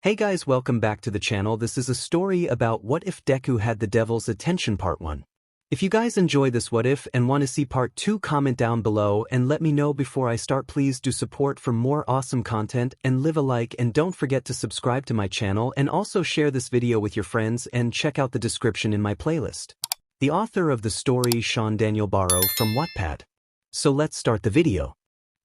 Hey guys, welcome back to the channel. This is a story about what if Deku had the devil's attention part 1. If you guys enjoy this what if and want to see part 2, comment down below and let me know before I start. Please do support for more awesome content and leave a like, and don't forget to subscribe to my channel and also share this video with your friends and check out the description in my playlist. The author of the story SeanDanielBarro from Wattpad. So let's start the video.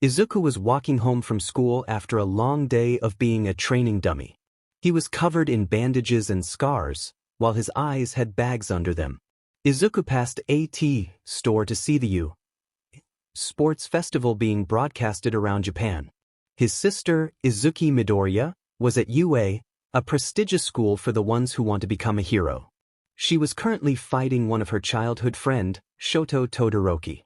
Izuku was walking home from school after a long day of being a training dummy. He was covered in bandages and scars, while his eyes had bags under them. Izuku passed a tea store to see the 𝗬𝗧𝗏 sports festival being broadcasted around Japan. His sister, Izuku Midorya, was at 𝗬𝗧𝗏, a prestigious school for the ones who want to become a hero. She was currently fighting one of her childhood friend, Shoto Todoroki.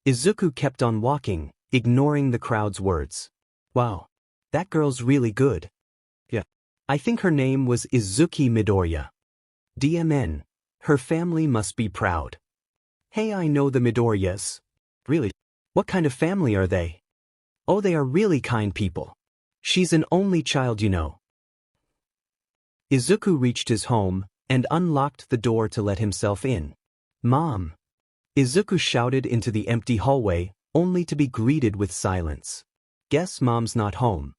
Izuku kept on walking, ignoring the crowd's words. Wow, that girl's really good. I think her name was Izuku Midorya. DMN. Her family must be proud. Hey, I know the Midoryas. Really? What kind of family are they? Oh, they are really kind people. She's an only child, you know. Izuku reached his home and unlocked the door to let himself in. Mom. Izuku shouted into the empty hallway, only to be greeted with silence. Guess Mom's not home.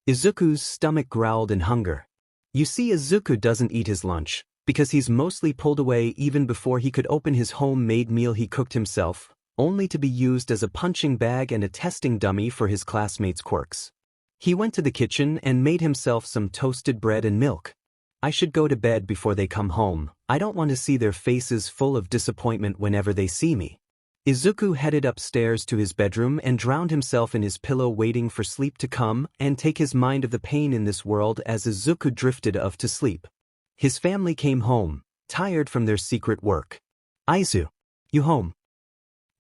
Izuku's stomach growled in hunger. You see, Izuku doesn't eat his lunch, because he's mostly pulled away even before he could open his homemade meal he cooked himself, only to be used as a punching bag and a testing dummy for his classmates' quirks. He went to the kitchen and made himself some toasted bread and milk. I should go to bed before they come home. I don't want to see their faces full of disappointment whenever they see me. Izuku headed upstairs to his bedroom and drowned himself in his pillow, waiting for sleep to come and take his mind of the pain in this world as Izuku drifted off to sleep. His family came home, tired from their secret work. Aizu, you home?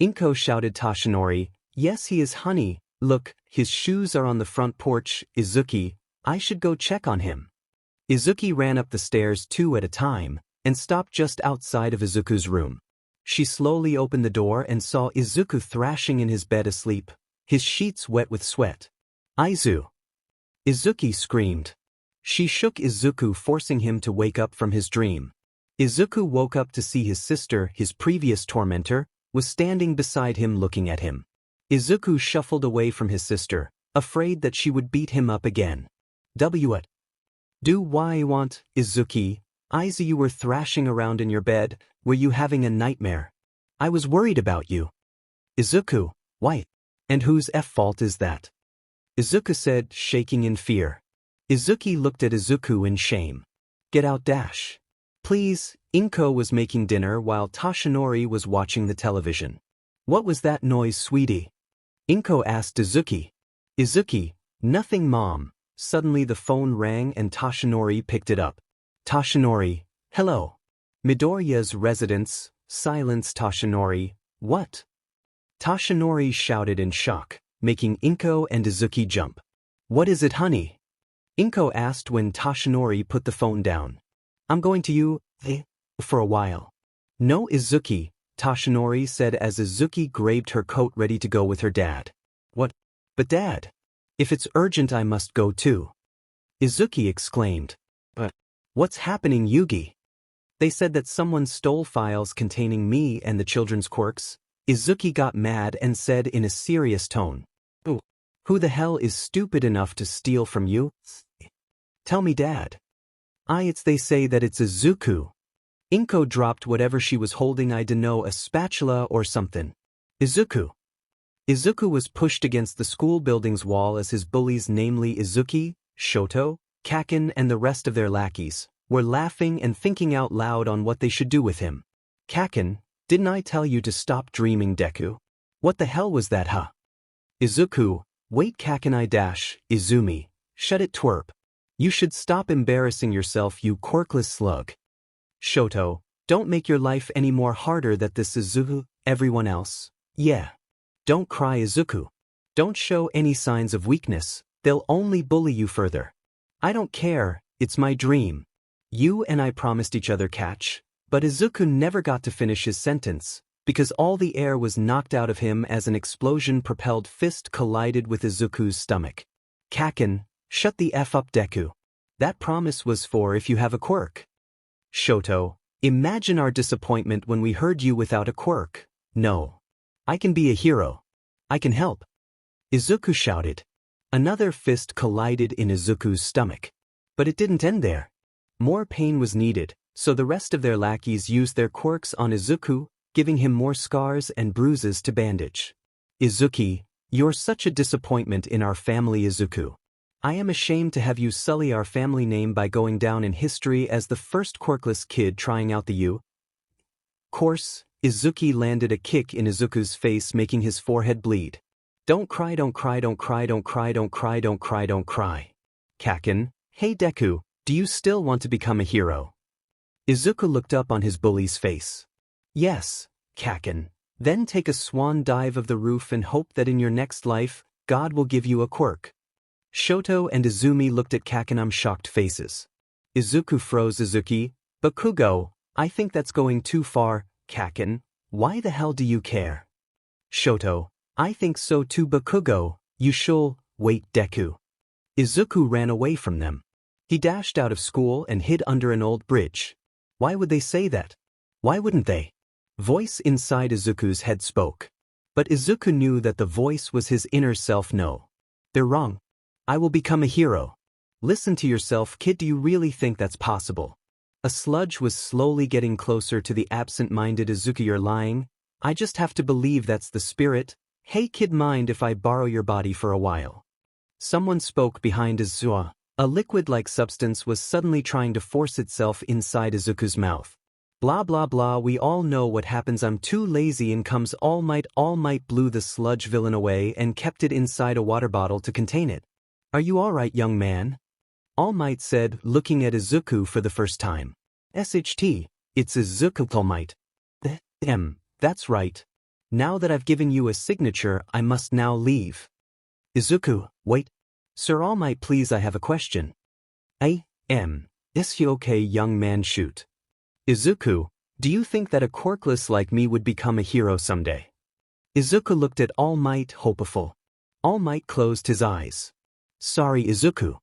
Inko shouted Toshinori. Yes, he is, honey. Look, his shoes are on the front porch. Izuku, I should go check on him. Izuku ran up the stairs 2 at a time and stopped just outside of Izuku's room. She slowly opened the door and saw Izuku thrashing in his bed asleep, his sheets wet with sweat. Aizu! Izuku screamed. She shook Izuku, forcing him to wake up from his dream. Izuku woke up to see his sister, his previous tormentor, was standing beside him looking at him. Izuku shuffled away from his sister, afraid that she would beat him up again. What do I want, Izuku? Aizu, you were thrashing around in your bed. Were you having a nightmare? I was worried about you. Izuku, why? And whose fault is that? Izuku said, shaking in fear. Izuku looked at Izuku in shame. Get out, dash. Please. Inko was making dinner while Toshinori was watching the television. What was that noise, sweetie? Inko asked Izuku. Izuku, nothing, Mom. Suddenly the phone rang and Toshinori picked it up. Toshinori, hello. Midorya's residence. Silence. Toshinori, what? Toshinori shouted in shock, making Inko and Izuku jump. What is it, honey? Inko asked when Toshinori put the phone down. I'm going to you for a while. No, Izuku, Toshinori said as Izuku grabbed her coat ready to go with her dad. What? But Dad, if it's urgent I must go too. Izuku exclaimed. But what's happening, Yugi? They said that someone stole files containing me and the children's quirks. Izuku got mad and said in a serious tone. Oh, who the hell is stupid enough to steal from you? Tell me, Dad. They say that it's Izuku. Inko dropped whatever she was holding. I don't know, a spatula or something. Izuku. Izuku was pushed against the school building's wall as his bullies, namely Izuku, Shoto, Kaken and the rest of their lackeys, were laughing and thinking out loud on what they should do with him. Kaken, didn't I tell you to stop dreaming, Deku? What the hell was that, huh? Izuku, wait, Kaken, Izumi, shut it, twerp. You should stop embarrassing yourself, you quirkless slug. Shoto, don't make your life any more harder than this, Izuku. Everyone else, yeah. Don't cry, Izuku. Don't show any signs of weakness, they'll only bully you further. I don't care, it's my dream. You and I promised each other catch, but Izuku never got to finish his sentence, because all the air was knocked out of him as an explosion-propelled fist collided with Izuku's stomach. Kaken, shut the F up, Deku. That promise was for if you have a quirk. Shoto, imagine our disappointment when we heard you without a quirk. No. I can be a hero. I can help. Izuku shouted. Another fist collided in Izuku's stomach. But it didn't end there. More pain was needed, so the rest of their lackeys used their quirks on Izuku, giving him more scars and bruises to bandage. Izuki, you're such a disappointment in our family, Izuku. I am ashamed to have you sully our family name by going down in history as the first quirkless kid trying out the 𝗬𝗧𝗏. Course, Izuki landed a kick in Izuku's face, making his forehead bleed. Don't cry, don't cry, don't cry, don't cry, don't cry, don't cry, don't cry. Kaken, hey Deku, do you still want to become a hero? Izuku looked up on his bully's face. Yes, Kaken. Then take a swan dive of the roof and hope that in your next life, God will give you a quirk. Shoto and Izumi looked at Kaken's shocked faces. Izuku froze. Izuki, Bakugo, I think that's going too far, Kaken. Why the hell do you care? Shoto, I think so too, Bakugo. You should wait, Deku. Izuku ran away from them. He dashed out of school and hid under an old bridge. Why would they say that? Why wouldn't they? Voice inside Izuku's head spoke. But Izuku knew that the voice was his inner self. No. They're wrong. I will become a hero. Listen to yourself, kid. Do you really think that's possible? A sludge was slowly getting closer to the absent-minded Izuku. You're lying. I just have to believe that's the spirit. Hey kid, mind if I borrow your body for a while? Someone spoke behind Izuku. A liquid-like substance was suddenly trying to force itself inside Izuku's mouth. Blah blah blah, we all know what happens. I'm too lazy. In comes All Might. All Might blew the sludge villain away and kept it inside a water bottle to contain it. Are you alright, young man? All Might said, looking at Izuku for the first time. SHT, it's 𝗧𝗵𝗲𝗄𝗵𝗆. That's right. Now that I've given you a signature, I must now leave. Izuku, wait. Sir All Might, please, I have a question. Is he okay, young man? Shoot. Izuku, do you think that a quirkless like me would become a hero someday? Izuku looked at All Might, hopeful. All Might closed his eyes. Sorry, Izuku.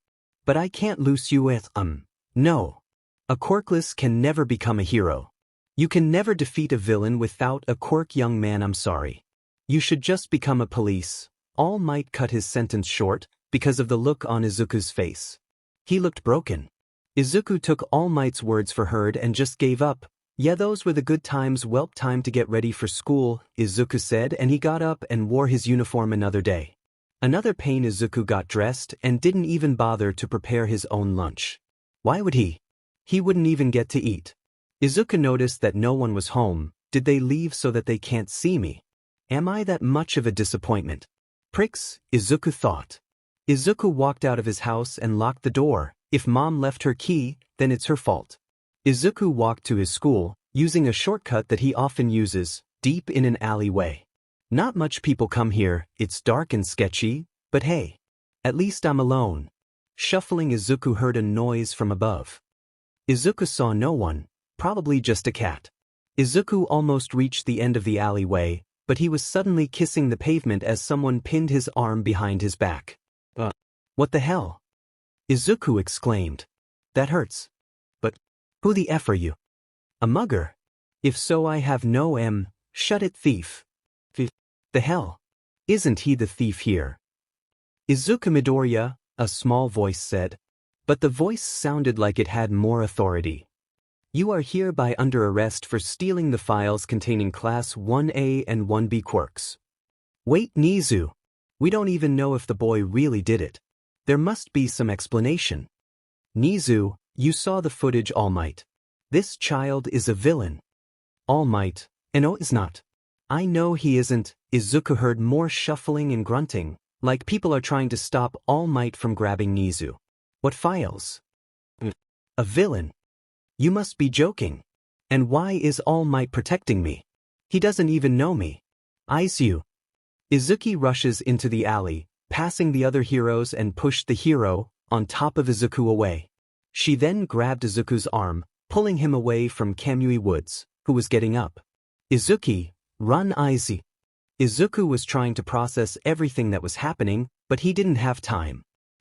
But I can't lose you with, no. A quirkless can never become a hero. You can never defeat a villain without a quirk, young man. I'm sorry. You should just become a police. All Might cut his sentence short because of the look on Izuku's face. He looked broken. Izuku took All Might's words for heard and just gave up. Yeah, those were the good times. Well, time to get ready for school, Izuku said, and he got up and wore his uniform. Another day. Another pain. Izuku got dressed and didn't even bother to prepare his own lunch. Why would he? He wouldn't even get to eat. Izuku noticed that no one was home. Did they leave so that they can't see me? Am I that much of a disappointment? Pricks, Izuku thought. Izuku walked out of his house and locked the door. If mom left her key, then it's her fault. Izuku walked to his school, using a shortcut that he often uses, deep in an alleyway. Not much people come here, it's dark and sketchy, but hey. At least I'm alone. Shuffling, Izuku heard a noise from above. Izuku saw no one, probably just a cat. Izuku almost reached the end of the alleyway, but he was suddenly kissing the pavement as someone pinned his arm behind his back. What the hell? Izuku exclaimed. That hurts. But who the F are you? A mugger? If so, I have no shut it, thief. The hell? Isn't he the thief here? Izuku Midorya, a small voice said. But the voice sounded like it had more authority. You are hereby under arrest for stealing the files containing Class 1A and 1B quirks. Wait, Nizu. We don't even know if the boy really did it. There must be some explanation. Nizu, you saw the footage, All Might. This child is a villain. All Might, no, is not. I know he isn't. Izuku heard more shuffling and grunting, like people are trying to stop All Might from grabbing Nizu. What files? A villain? You must be joking. And why is All Might protecting me? He doesn't even know me. Izuku. Izuki rushes into the alley, passing the other heroes, and pushed the hero on top of Izuku away. She then grabbed Izuku's arm, pulling him away from Kamui Woods, who was getting up. Izuki, run, Izuku. Izuku was trying to process everything that was happening, but he didn't have time.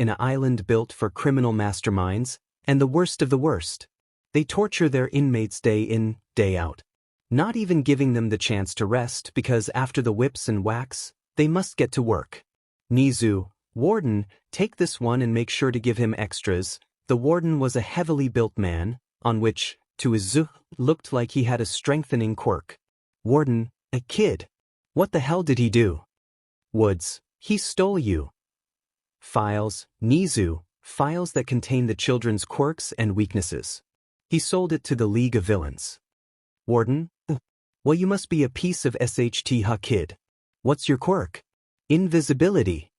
in an island built for criminal masterminds, and the worst of the worst. They torture their inmates day in, day out. Not even giving them the chance to rest because after the whips and whacks, they must get to work. Nizu, warden, take this one and make sure to give him extras. The warden was a heavily built man, on which, to Izuku, looked like he had a strengthening quirk. Warden, a kid. What the hell did he do? Woods, he stole you. Files, Nizu, files that contain the children's quirks and weaknesses. He sold it to the League of Villains. Warden, well, you must be a piece of 𝗧𝗵𝗲. What's your quirk? Invisibility.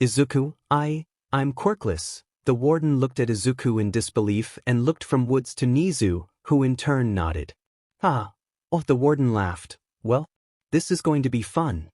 Izuku, I'm quirkless. The warden looked at Izuku in disbelief and looked from Woods to Nizu, who in turn nodded. Oh, the warden laughed. Well, this is going to be fun.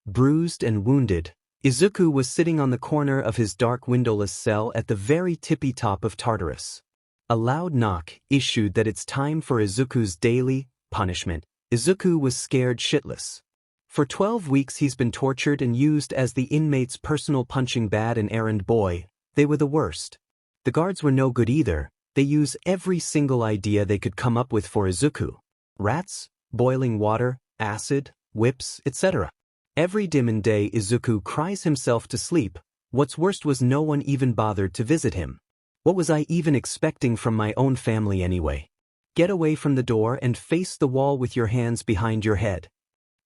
Bruised and wounded, Izuku was sitting on the corner of his dark windowless cell at the very tippy top of Tartarus. A loud knock issued that it's time for Izuku's daily punishment. Izuku was scared shitless. For 12 weeks he's been tortured and used as the inmate's personal punching bag and errand boy. They were the worst. The guards were no good either. They used every single idea they could come up with for Izuku. Rats, boiling water, acid, whips, etc. Every dim and day Izuku cries himself to sleep. What's worst was no one even bothered to visit him. What was I even expecting from my own family anyway? Get away from the door and face the wall with your hands behind your head.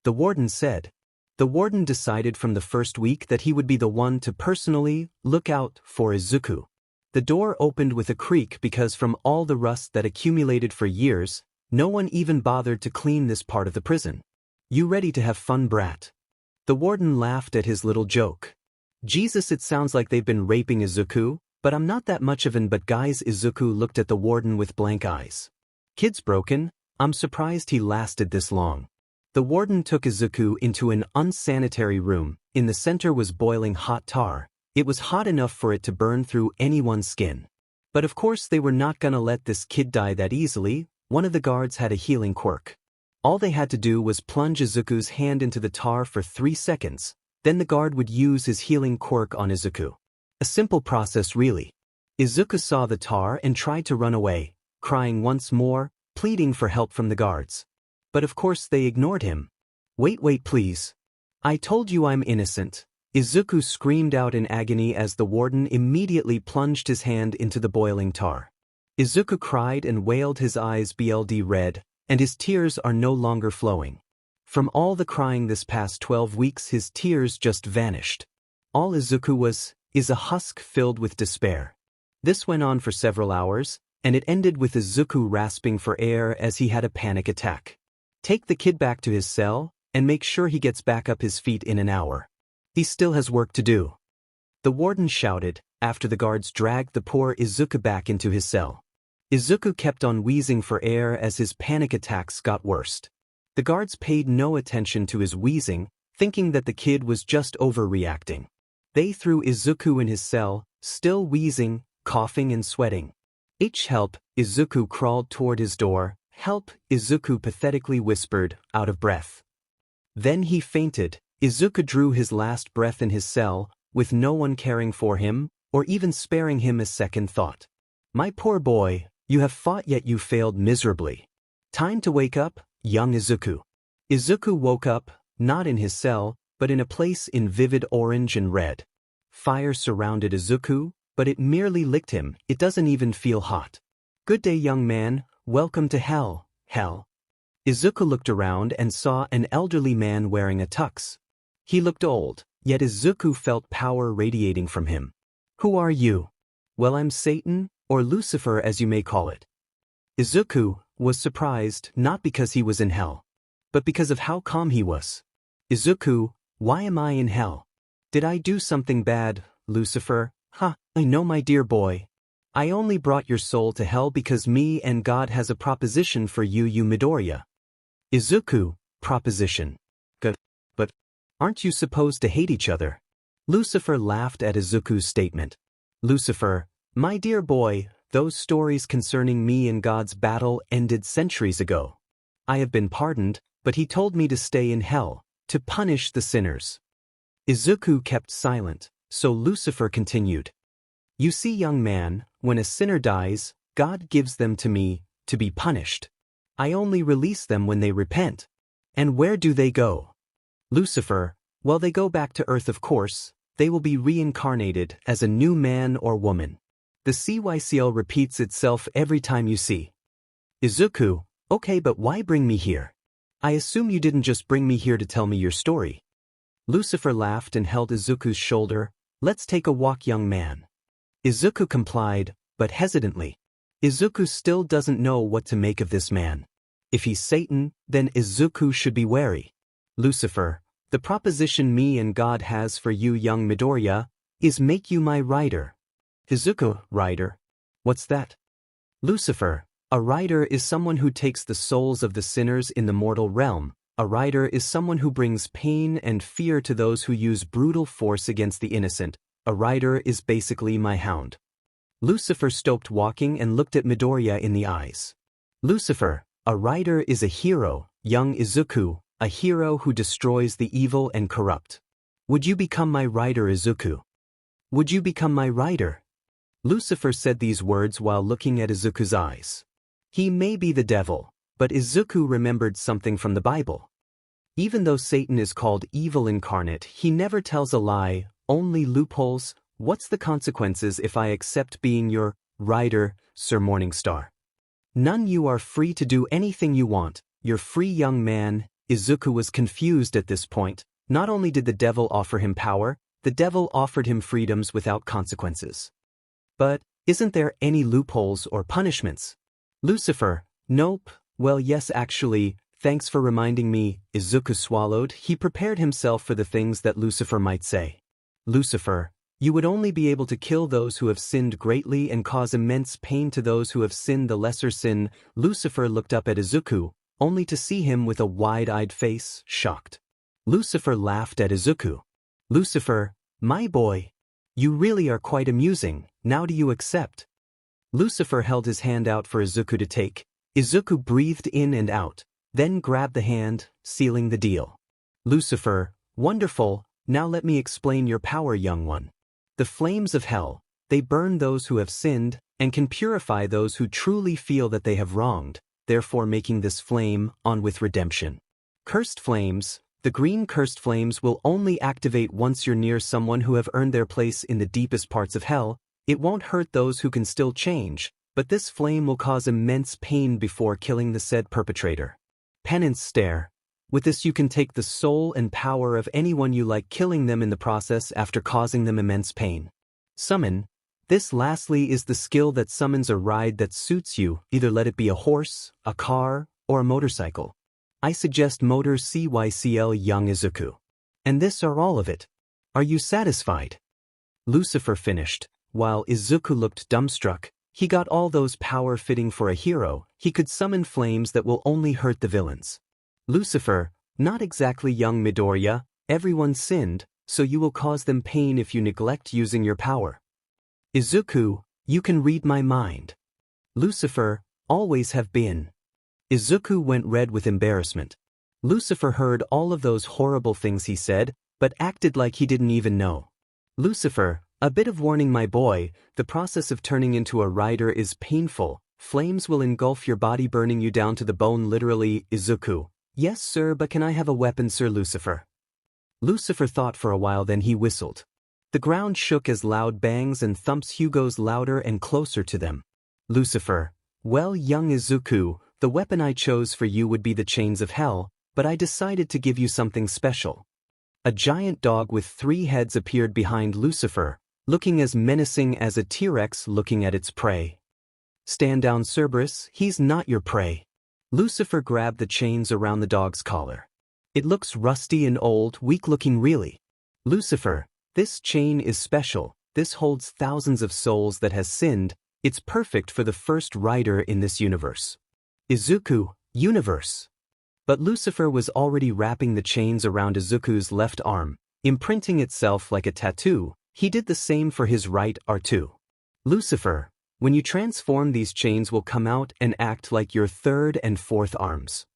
The warden said. The warden decided from the first week that he would be the one to personally look out for Izuku. The door opened with a creak because from all the rust that accumulated for years, no one even bothered to clean this part of the prison. You ready to have fun, brat? The warden laughed at his little joke. Jesus, it sounds like they've been raping Izuku, but I'm not that much of an but guys. Izuku looked at the warden with blank eyes. Kid's broken. I'm surprised he lasted this long. The warden took Izuku into an unsanitary room. In the center was boiling hot tar. It was hot enough for it to burn through anyone's skin. But of course they were not gonna let this kid die that easily. One of the guards had a healing quirk. All they had to do was plunge Izuku's hand into the tar for 3 seconds, then the guard would use his healing quirk on Izuku. A simple process really. Izuku saw the tar and tried to run away, crying once more, pleading for help from the guards. But of course they ignored him. Wait please. I told you I'm innocent. Izuku screamed out in agony as the warden immediately plunged his hand into the boiling tar. Izuku cried and wailed, his eyes BLD red, and his tears are no longer flowing. From all the crying this past 12 weeks, his tears just vanished. All Izuku was is a husk filled with despair. This went on for several hours, and it ended with Izuku rasping for air as he had a panic attack. Take the kid back to his cell, and make sure he gets back up his feet in an hour. He still has work to do. The warden shouted, after the guards dragged the poor Izuku back into his cell. Izuku kept on wheezing for air as his panic attacks got worse. The guards paid no attention to his wheezing, thinking that the kid was just overreacting. They threw Izuku in his cell, still wheezing, coughing and sweating. Help, Izuku crawled toward his door. Help, Izuku pathetically whispered, out of breath. Then he fainted. Izuku drew his last breath in his cell, with no one caring for him, or even sparing him a second thought. My poor boy, you have fought yet you failed miserably. Time to wake up, young Izuku. Izuku woke up, not in his cell, but in a place in vivid orange and red. Fire surrounded Izuku, but it merely licked him. It doesn't even feel hot. Good day, young man, welcome to hell. Izuku looked around and saw an elderly man wearing a tux. He looked old, yet Izuku felt power radiating from him. Who are you? Well, I'm Satan, or Lucifer as you may call it. Izuku was surprised not because he was in hell, but because of how calm he was. Izuku, why am I in hell? Did I do something bad, Lucifer? I know, my dear boy. I only brought your soul to hell because me and God has a proposition for you, Midorya. Izuku, proposition. Good. But aren't you supposed to hate each other? Lucifer laughed at Izuku's statement. Lucifer, my dear boy, those stories concerning me and God's battle ended centuries ago. I have been pardoned, but he told me to stay in hell, to punish the sinners. Izuku kept silent, so Lucifer continued. You see, young man, when a sinner dies, God gives them to me, to be punished. I only release them when they repent. And where do they go? Lucifer, well, they go back to Earth, of course. They will be reincarnated as a new man or woman. The cycle repeats itself every time you see. Izuku, okay, but why bring me here? I assume you didn't just bring me here to tell me your story. Lucifer laughed and held Izuku's shoulder. Let's take a walk, young man. Izuku complied, but hesitantly. Izuku still doesn't know what to make of this man. If he's Satan, then Izuku should be wary. Lucifer, the proposition me and God has for you, young Midorya, is make you my rider. Izuku, rider? What's that? Lucifer, a rider is someone who takes the souls of the sinners in the mortal realm. A rider is someone who brings pain and fear to those who use brutal force against the innocent. A rider is basically my hound. Lucifer stopped walking and looked at Midorya in the eyes. Lucifer, a rider is a hero, young Izuku, a hero who destroys the evil and corrupt. Would you become my rider, Izuku? Would you become my rider? Lucifer said these words while looking at Izuku's eyes. He may be the devil, but Izuku remembered something from the Bible. Even though Satan is called evil incarnate, he never tells a lie, only loopholes. What's the consequences if I accept being your rider, Sir Morningstar? None. You are free to do anything you want. You're free, young man. Izuku was confused at this point. Not only did the devil offer him power, the devil offered him freedoms without consequences. But isn't there any loopholes or punishments? Lucifer, nope. Well, yes, actually, thanks for reminding me. Izuku swallowed. He prepared himself for the things that Lucifer might say. Lucifer, you would only be able to kill those who have sinned greatly and cause immense pain to those who have sinned the lesser sin. Lucifer looked up at Izuku, only to see him with a wide-eyed face, shocked. Lucifer laughed at Izuku. Lucifer, my boy, you really are quite amusing. Now do you accept? Lucifer held his hand out for Izuku to take. Izuku breathed in and out, then grabbed the hand, sealing the deal. Lucifer, wonderful, now let me explain your power, young one. The flames of hell, they burn those who have sinned, and can purify those who truly feel that they have wronged, therefore making this flame on with redemption. Cursed flames, the green cursed flames will only activate once you're near someone who have earned their place in the deepest parts of hell. It won't hurt those who can still change, but this flame will cause immense pain before killing the said perpetrator. Penance stare. With this you can take the soul and power of anyone you like, killing them in the process after causing them immense pain. Summon. This lastly is the skill that summons a ride that suits you, either let it be a horse, a car, or a motorcycle. I suggest motor 𝗧𝗵𝗲 young Izuku. And this are all of it. Are you satisfied? Lucifer finished, while Izuku looked dumbstruck. He got all those power fitting for a hero. He could summon flames that will only hurt the villains. Lucifer, not exactly young Midorya, everyone sinned, so you will cause them pain if you neglect using your power. Izuku, you can read my mind. Lucifer, always have been. Izuku went red with embarrassment. Lucifer heard all of those horrible things he said, but acted like he didn't even know. Lucifer, a bit of warning, my boy, the process of turning into a rider is painful. Flames will engulf your body, burning you down to the bone, literally. Izuku, yes sir, but can I have a weapon, Sir Lucifer? Lucifer thought for a while, then he whistled. The ground shook as loud bangs and thumps goes louder and closer to them. Lucifer, well, young Izuku, the weapon I chose for you would be the chains of hell, but I decided to give you something special. A giant dog with 3 heads appeared behind Lucifer, looking as menacing as a T-Rex looking at its prey. Stand down, Cerberus, he's not your prey. Lucifer grabbed the chains around the dog's collar. It looks rusty and old, weak-looking really. Lucifer, this chain is special. This holds thousands of souls that has sinned. It's perfect for the first rider in this universe. Izuku, universe. But Lucifer was already wrapping the chains around Izuku's left arm, imprinting itself like a tattoo. He did the same for his right arm too. Lucifer, when you transform, these chains will come out and act like your 3rd and 4th arms.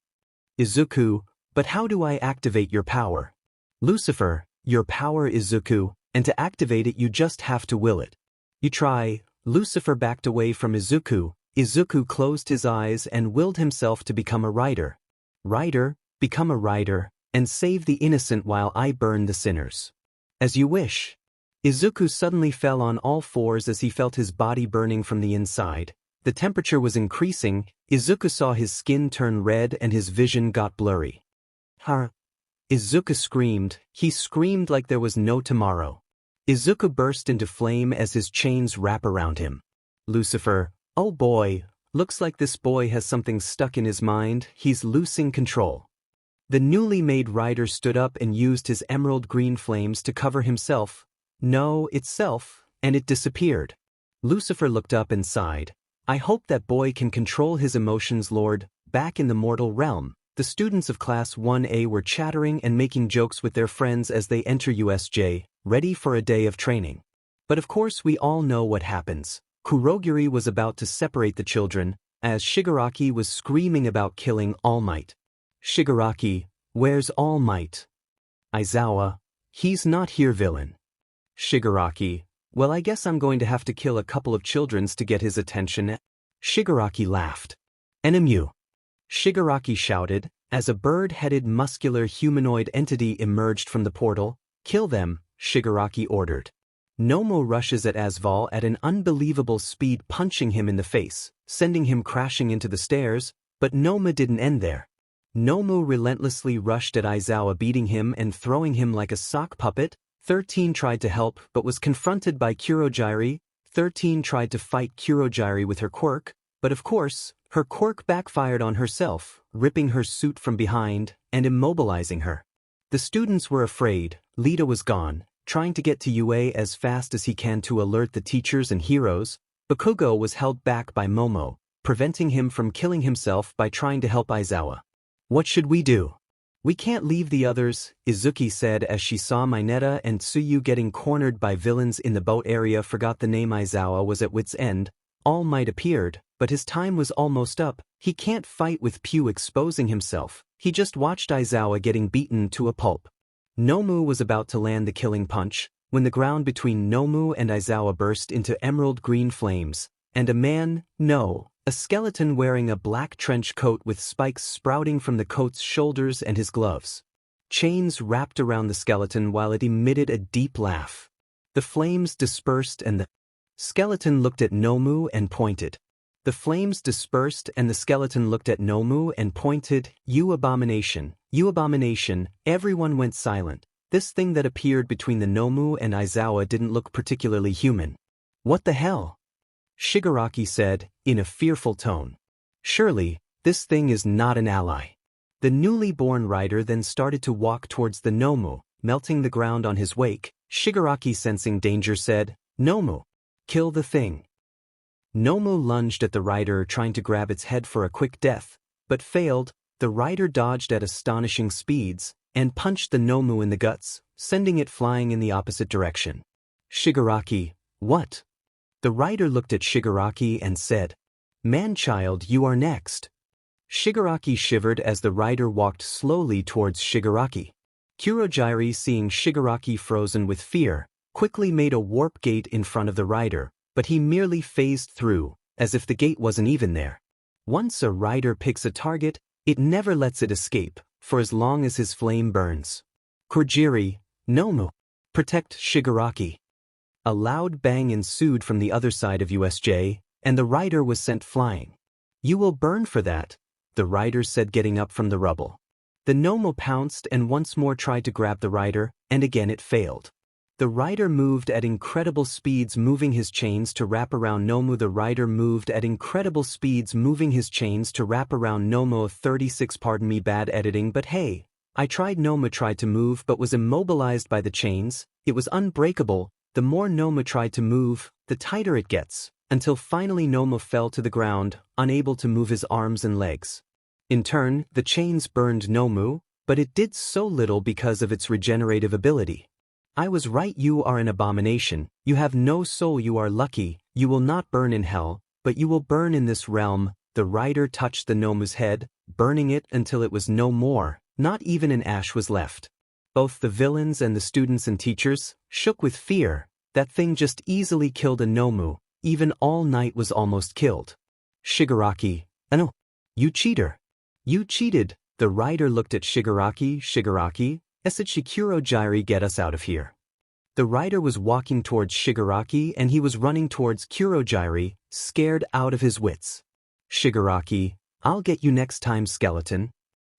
Izuku, but how do I activate your power? Lucifer, your power, Izuku, and to activate it you just have to will it. You try. Lucifer backed away from Izuku. Izuku closed his eyes and willed himself to become a rider. Rider, become a rider, and save the innocent while I burn the sinners. As you wish. Izuku suddenly fell on all fours as he felt his body burning from the inside. The temperature was increasing. Izuku saw his skin turn red and his vision got blurry. Huh? Izuku screamed. He screamed like there was no tomorrow. Izuku burst into flame as his chains wrap around him. Lucifer, oh boy, looks like this boy has something stuck in his mind. He's losing control. The newly made rider stood up and used his emerald green flames to cover himself. No, itself, and it disappeared. Lucifer looked up and sighed. I hope that boy can control his emotions, Lord. Back in the mortal realm, the students of Class 1A were chattering and making jokes with their friends as they enter USJ, ready for a day of training. But of course we all know what happens. Kurogiri was about to separate the children, as Shigaraki was screaming about killing All Might. Shigaraki, where's All Might? Aizawa, he's not here, villain. Shigaraki, well, I guess I'm going to have to kill a couple of children to get his attention. Shigaraki laughed. Enemu. Shigaraki shouted, as a bird-headed muscular humanoid entity emerged from the portal. Kill them, Shigaraki ordered. Nomo rushes at Asval at an unbelievable speed, punching him in the face, sending him crashing into the stairs, but Nomo didn't end there. Nomo relentlessly rushed at Aizawa, beating him and throwing him like a sock puppet. 13 tried to help but was confronted by Kurogiri. 13 tried to fight Kurogiri with her quirk, but of course, her quirk backfired on herself, ripping her suit from behind and immobilizing her. The students were afraid. Lita was gone, trying to get to UA as fast as he can to alert the teachers and heroes. Bakugo was held back by Momo, preventing him from killing himself by trying to help Aizawa. What should we do? We can't leave the others, Izuki said as she saw Mineta and Tsuyu getting cornered by villains in the boat area. Forgot the name. Aizawa was at wit's end. All Might appeared, but his time was almost up. He can't fight with Pu exposing himself. He just watched Aizawa getting beaten to a pulp. Nomu was about to land the killing punch, when the ground between Nomu and Aizawa burst into emerald green flames, and a skeleton wearing a black trench coat with spikes sprouting from the coat's shoulders and his gloves. Chains wrapped around the skeleton while it emitted a deep laugh. The flames dispersed and the skeleton looked at Nomu and pointed. The flames dispersed and the skeleton looked at Nomu and pointed. "You abomination, you abomination." Everyone went silent. This thing that appeared between the Nomu and Aizawa didn't look particularly human. "What the hell?" Shigaraki said, in a fearful tone. "Surely, this thing is not an ally." The newly born rider then started to walk towards the Nomu, melting the ground on his wake. Shigaraki, sensing danger, said, "Nomu, kill the thing." Nomu lunged at the rider, trying to grab its head for a quick death, but failed. The rider dodged at astonishing speeds and punched the Nomu in the guts, sending it flying in the opposite direction. Shigaraki, "What?" The rider looked at Shigaraki and said, "Man-child, you are next." Shigaraki shivered as the rider walked slowly towards Shigaraki. Kurogyari, seeing Shigaraki frozen with fear, quickly made a warp gate in front of the rider, but he merely phased through, as if the gate wasn't even there. Once a rider picks a target, it never lets it escape, for as long as his flame burns. Kurogiri, Nomu, protect Shigaraki. A loud bang ensued from the other side of USJ, and the rider was sent flying. "You will burn for that," the rider said, getting up from the rubble. The Nomu pounced and once more tried to grab the rider, and again it failed. The rider moved at incredible speeds, moving his chains to wrap around Nomu. The rider moved at incredible speeds, moving his chains to wrap around Nomu. 36. Pardon me, bad editing, but hey, Nomu tried to move but was immobilized by the chains. It was unbreakable. The more Nomu tried to move, the tighter it gets, until finally Nomu fell to the ground, unable to move his arms and legs. In turn, the chains burned Nomu, but it did so little because of its regenerative ability. "I was right, you are an abomination, you have no soul, you are lucky, you will not burn in hell, but you will burn in this realm." The rider touched the Nomu's head, burning it until it was no more, not even an ash was left. Both the villains and the students and teachers shook with fear. That thing just easily killed a Nomu, even All Might was almost killed. Shigaraki, "No, you cheater. You cheated." The rider looked at Shigaraki. "Shigaraki, Kurogyari, get us out of here." The rider was walking towards Shigaraki and he was running towards Kurogyari, scared out of his wits. Shigaraki, "I'll get you next time, skeleton."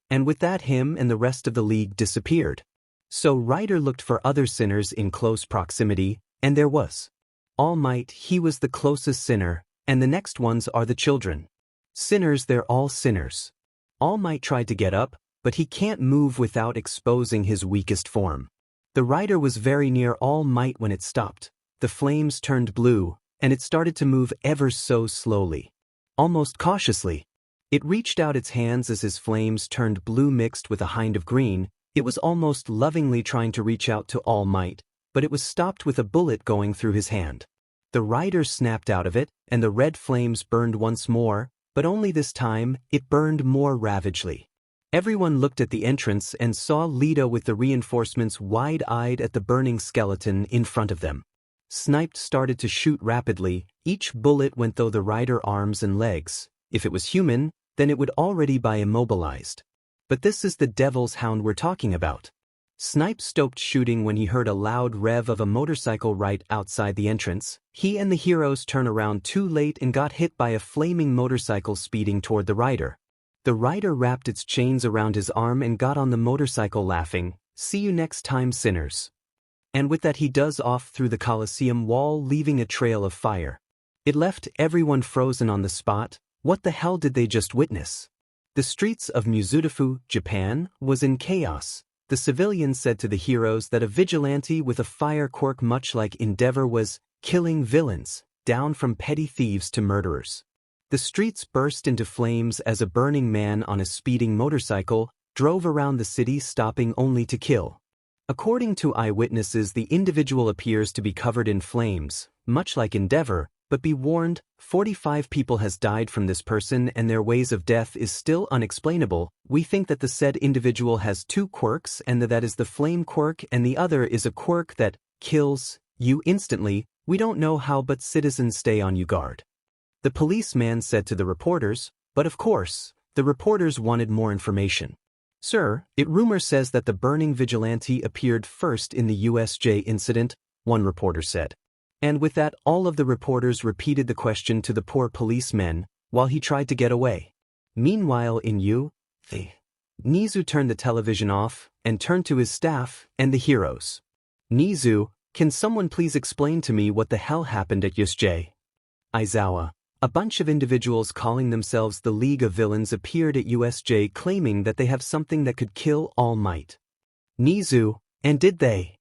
And with that, him and the rest of the league disappeared. So Rider looked for other sinners in close proximity, and there was All Might. He was the closest sinner, and the next ones are the children. Sinners, they're all sinners. All Might tried to get up, but he can't move without exposing his weakest form. The rider was very near All Might when it stopped. The flames turned blue, and it started to move ever so slowly. Almost cautiously. It reached out its hands as his flames turned blue mixed with a hint of green. It was almost lovingly trying to reach out to All Might, but it was stopped with a bullet going through his hand. The rider snapped out of it, and the red flames burned once more, but only this time, it burned more ravagely. Everyone looked at the entrance and saw Lita with the reinforcements wide-eyed at the burning skeleton in front of them. Sniped started to shoot rapidly. Each bullet went through the rider arms and legs. If it was human, then it would already be immobilized. But this is the devil's hound we're talking about. Snipe stopped shooting when he heard a loud rev of a motorcycle right outside the entrance. He and the heroes turned around too late and got hit by a flaming motorcycle speeding toward the rider. The rider wrapped its chains around his arm and got on the motorcycle laughing, "See you next time, sinners." And with that he does off through the Colosseum wall, leaving a trail of fire. It left everyone frozen on the spot. What the hell did they just witness? The streets of Mizutofu, Japan, was in chaos. The civilians said to the heroes that a vigilante with a fire quirk much like Endeavor was killing villains, down from petty thieves to murderers. The streets burst into flames as a burning man on a speeding motorcycle drove around the city, stopping only to kill. According to eyewitnesses, the individual appears to be covered in flames, much like Endeavor, but be warned, 45 people has died from this person and their ways of death is still unexplainable. We think that the said individual has two quirks and that is the flame quirk and the other is a quirk that kills you instantly. We don't know how, but citizens stay on your guard. The policeman said to the reporters, but of course, the reporters wanted more information. Sir, rumor says that the burning vigilante appeared first in the USJ incident, one reporter said. And with that, all of the reporters repeated the question to the poor policeman while he tried to get away. Meanwhile in 𝗧𝗵𝗵𝗲 turned the television off and turned to his staff and the heroes. 𝗧𝗵𝗵𝗲, can someone please explain to me what the hell happened at USJ? Izawa. A bunch of individuals calling themselves the League of Villains appeared at USJ claiming that they have something that could kill All Might. 𝗧𝗵𝗵𝗲, and did they?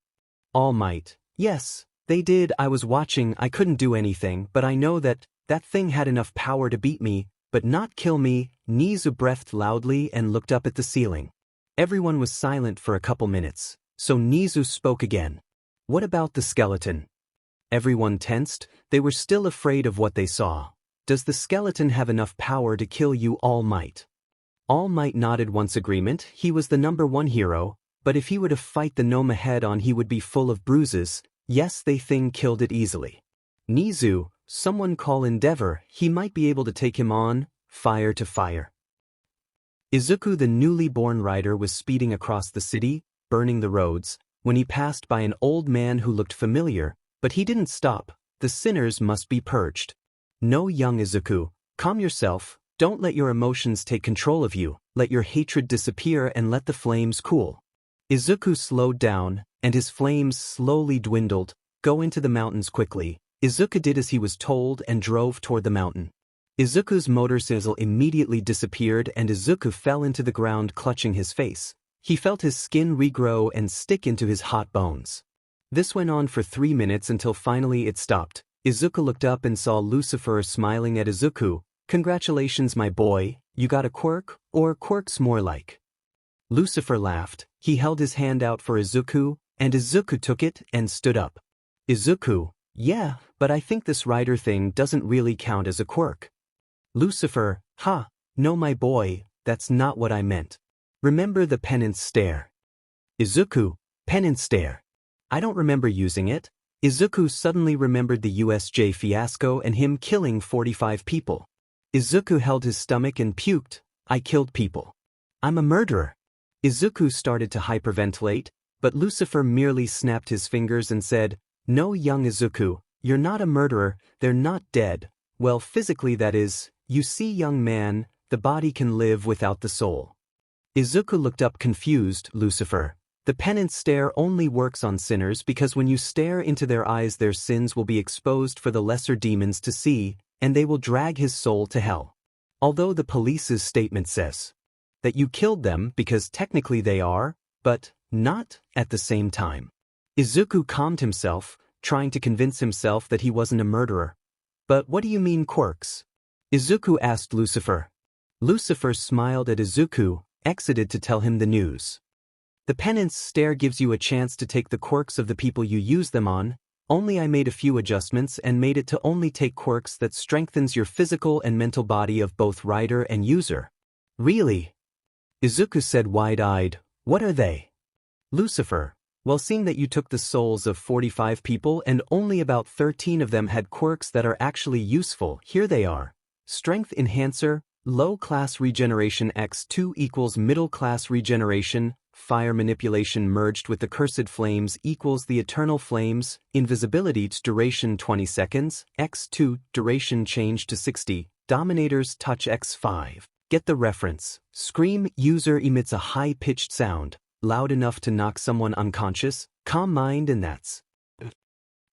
All Might. Yes, they did. I was watching. I couldn't do anything, but I know that thing had enough power to beat me, but not kill me. 𝗧𝗵𝗵𝗲 breathed loudly and looked up at the ceiling. Everyone was silent for a couple minutes, so 𝗧𝗵𝗵𝗲 spoke again. What about the skeleton? Everyone tensed. They were still afraid of what they saw. Does the skeleton have enough power to kill you, All Might? All Might nodded once agreement. He was the #1 hero, but if he were to fight the gnome head-on he would be full of bruises. Yes, they thing killed it easily. 𝗧𝗵𝗵𝗲, someone call Endeavor, he might be able to take him on, fire to fire. Izuku the newly born rider was speeding across the city, burning the roads, when he passed by an old man who looked familiar, but he didn't stop. The sinners must be purged. No, young Izuku, calm yourself, don't let your emotions take control of you, let your hatred disappear and let the flames cool. Izuku slowed down, and his flames slowly dwindled. Go into the mountains quickly. Izuku did as he was told and drove toward the mountain. Izuku's motorcycle immediately disappeared and Izuku fell into the ground clutching his face. He felt his skin regrow and stick into his hot bones. This went on for 3 minutes until finally it stopped. Izuku looked up and saw Lucifer smiling at Izuku. Congratulations my boy, you got a quirk, or quirks more like. Lucifer laughed. He held his hand out for Izuku, and Izuku took it and stood up. Izuku, yeah, but I think this rider thing doesn't really count as a quirk. Lucifer, no my boy, that's not what I meant. Remember the penance stare. Izuku, penance stare. I don't remember using it. Izuku suddenly remembered the USJ fiasco and him killing 45 people. Izuku held his stomach and puked. I killed people. I'm a murderer. Izuku started to hyperventilate, but Lucifer merely snapped his fingers and said, no, young Izuku, you're not a murderer, they're not dead. Well, physically that is. You see, young man, the body can live without the soul. Izuku looked up confused. Lucifer, the penance stare only works on sinners because when you stare into their eyes their sins will be exposed for the lesser demons to see, and they will drag his soul to hell. Although the police's statement says that you killed them because technically they are, but not at the same time. Izuku calmed himself, trying to convince himself that he wasn't a murderer. But what do you mean quirks? Izuku asked Lucifer. Lucifer smiled at Izuku, exited to tell him the news. The penance stare gives you a chance to take the quirks of the people you use them on, only I made a few adjustments and made it to only take quirks that strengthens your physical and mental body of both rider and user. Really? Izuku said wide-eyed, what are they? Lucifer, well, seeing that you took the souls of 45 people and only about 13 of them had quirks that are actually useful, here they are. Strength Enhancer, Low Class Regeneration x2 equals Middle Class Regeneration, Fire Manipulation merged with the Cursed Flames equals the Eternal Flames, Invisibility duration 20 seconds, x2 duration change to 60, Dominator's Touch x5. Get the reference. Scream user emits a high-pitched sound, loud enough to knock someone unconscious, calm mind and that's.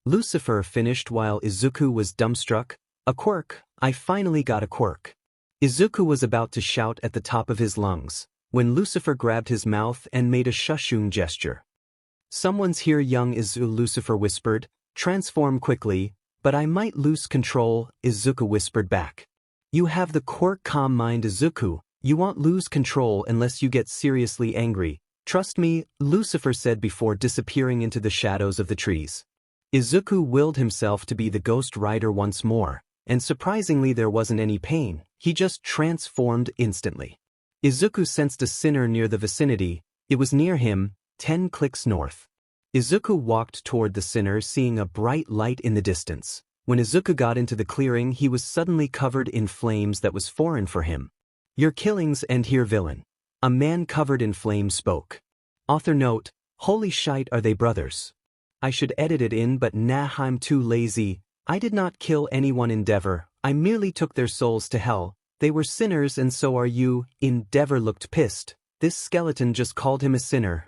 Lucifer finished while Izuku was dumbstruck. A quirk, I finally got a quirk. Izuku was about to shout at the top of his lungs, when Lucifer grabbed his mouth and made a shushung gesture. Someone's here young Izuku, Lucifer whispered, transform quickly, but I might lose control, Izuku whispered back. You have the quirk calm mind Izuku, you won't lose control unless you get seriously angry. Trust me, Lucifer said before disappearing into the shadows of the trees. Izuku willed himself to be the Ghost Rider once more, and surprisingly there wasn't any pain, he just transformed instantly. Izuku sensed a sinner near the vicinity. It was near him, 10 clicks north. Izuku walked toward the sinner, seeing a bright light in the distance. When Izuku got into the clearing, he was suddenly covered in flames that was foreign for him. "Your killings end here, villain." A man covered in flames spoke. Author note: holy shite, are they brothers? I should edit it in, but nah, I'm too lazy. I did not kill anyone, Endeavor. I merely took their souls to hell. They were sinners and so are you. Endeavor looked pissed. This skeleton just called him a sinner.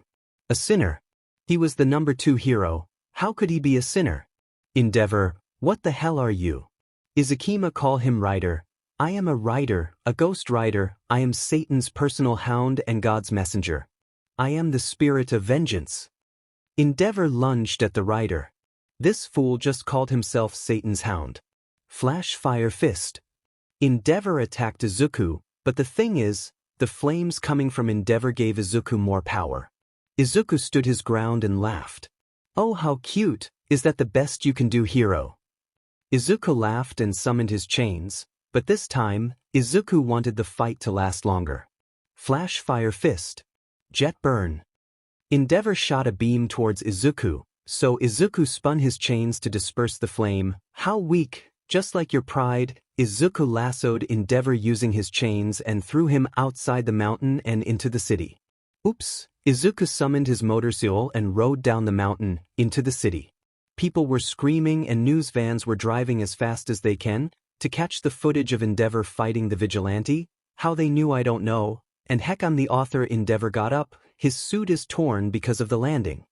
A sinner? He was the number 2 hero. How could he be a sinner? Endeavor: what the hell are you? Izuku call him Rider. I am a rider, a ghost rider. I am Satan's personal hound and God's messenger. I am the spirit of vengeance. Endeavor lunged at the rider. This fool just called himself Satan's hound. Flash fire fist. Endeavor attacked Izuku, but the thing is, the flames coming from Endeavor gave Izuku more power. Izuku stood his ground and laughed. Oh, how cute. Is that the best you can do, hero? Izuku laughed and summoned his chains, but this time, Izuku wanted the fight to last longer. Flash fire fist. Jet burn. Endeavor shot a beam towards Izuku, so Izuku spun his chains to disperse the flame. How weak, just like your pride. Izuku lassoed Endeavor using his chains and threw him outside the mountain and into the city. Oops. Izuku summoned his motorcycle and rode down the mountain, into the city. People were screaming and news vans were driving as fast as they can to catch the footage of Endeavor fighting the vigilante. How they knew I don't know, and heck, I'm the author. Endeavor got up, his suit is torn because of the landing.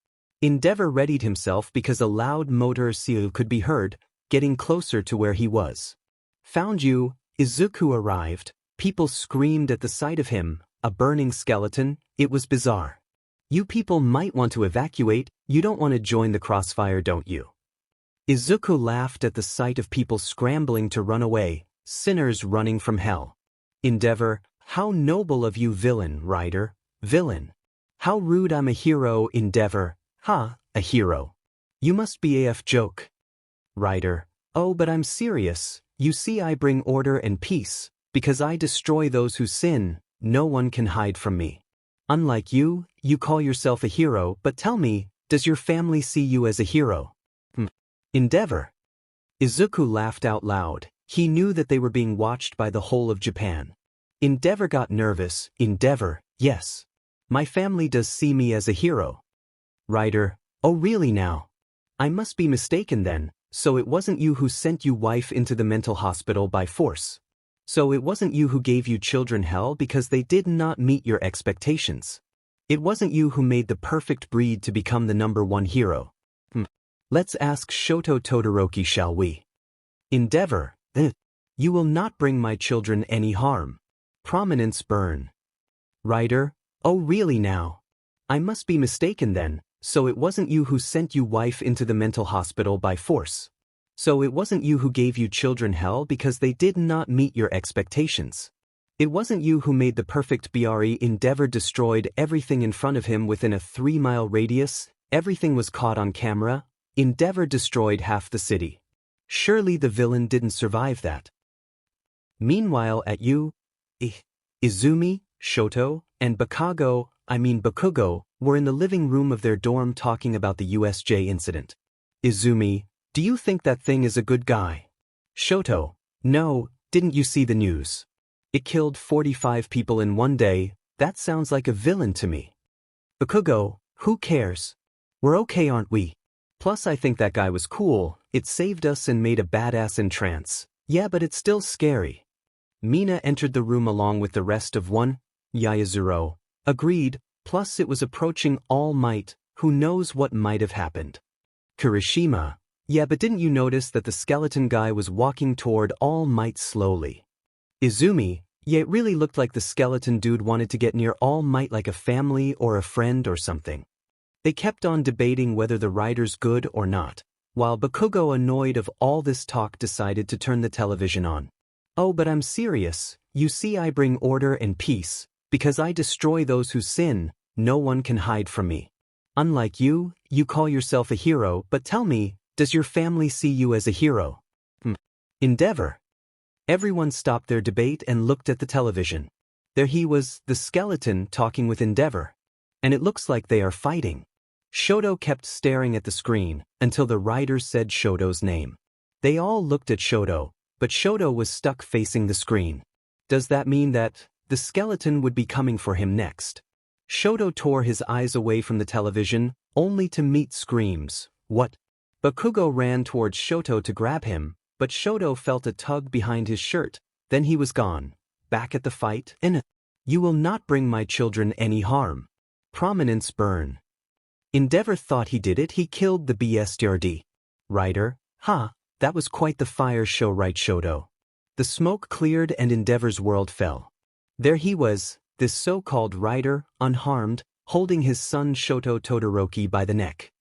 Endeavor readied himself because a loud motor seal could be heard, getting closer to where he was. Found you. Izuku arrived. People screamed at the sight of him, a burning skeleton. It was bizarre. You people might want to evacuate. You don't want to join the crossfire, don't you? Izuku laughed at the sight of people scrambling to run away, sinners running from hell. Endeavor: how noble of you, villain. Rider: villain. How rude, I'm a hero. Endeavor: a hero. You must be AF joke. Rider: oh, but I'm serious. You see, I bring order and peace, because I destroy those who sin. No one can hide from me. Unlike you, you call yourself a hero, but tell me, does your family see you as a hero? Endeavor. Izuku laughed out loud. He knew that they were being watched by the whole of Japan. Endeavor got nervous. Endeavor: yes. My family does see me as a hero. Rider: oh really now? I must be mistaken then. So it wasn't you who sent your wife into the mental hospital by force. So it wasn't you who gave you children hell because they did not meet your expectations. It wasn't you who made the perfect breed to become the number 1 hero. Let's ask Shoto Todoroki, shall we? Endeavor: you will not bring my children any harm. Prominence burn. Rider: oh really now? I must be mistaken then. So it wasn't you who sent your wife into the mental hospital by force. So it wasn't you who gave you children hell because they did not meet your expectations. It wasn't you who made the perfect breed. Endeavor destroyed everything in front of him within a 3-mile radius. Everything was caught on camera. Endeavor destroyed half the city. Surely the villain didn't survive that. Meanwhile at Izumi, Shoto, and Bakugo were in the living room of their dorm talking about the USJ incident. Izumi: do you think that thing is a good guy? Shoto: no, didn't you see the news? It killed 45 people in one day. That sounds like a villain to me. Bakugo: who cares? We're okay, aren't we? Plus I think that guy was cool. It saved us and made a badass in trance. Yeah, but it's still scary. Mina entered the room along with the rest of Yayazuro. Agreed, plus it was approaching All Might. Who knows what might have happened. Kirishima: yeah, but didn't you notice that the skeleton guy was walking toward All Might slowly? Izumi: yeah, it really looked like the skeleton dude wanted to get near All Might like a family or a friend or something. They kept on debating whether the rider's good or not, while Bakugo, annoyed of all this talk, decided to turn the television on. Oh, but I'm serious. You see, I bring order and peace, because I destroy those who sin. No one can hide from me. Unlike you, you call yourself a hero, but tell me, Does your family see you as a hero? Endeavor. Everyone stopped their debate and looked at the television. There he was, the skeleton, talking with Endeavor. And it looks like they are fighting. Shoto kept staring at the screen until the writer said Shoto's name. They all looked at Shoto, but Shoto was stuck facing the screen. Does that mean that the skeleton would be coming for him next? Shoto tore his eyes away from the television, only to meet screams. What? Bakugo ran towards Shoto to grab him, but Shoto felt a tug behind his shirt. Then he was gone. Back at the fight. You will not bring my children any harm. Prominence burn. Endeavor thought he did it. He killed the 𝗵𝘃𝗲𝗍𝗔. Writer. That was quite the fire show, right, Shoto? The smoke cleared and Endeavor's world fell. There he was, this so-called writer, unharmed, holding his son Shoto Todoroki by the neck.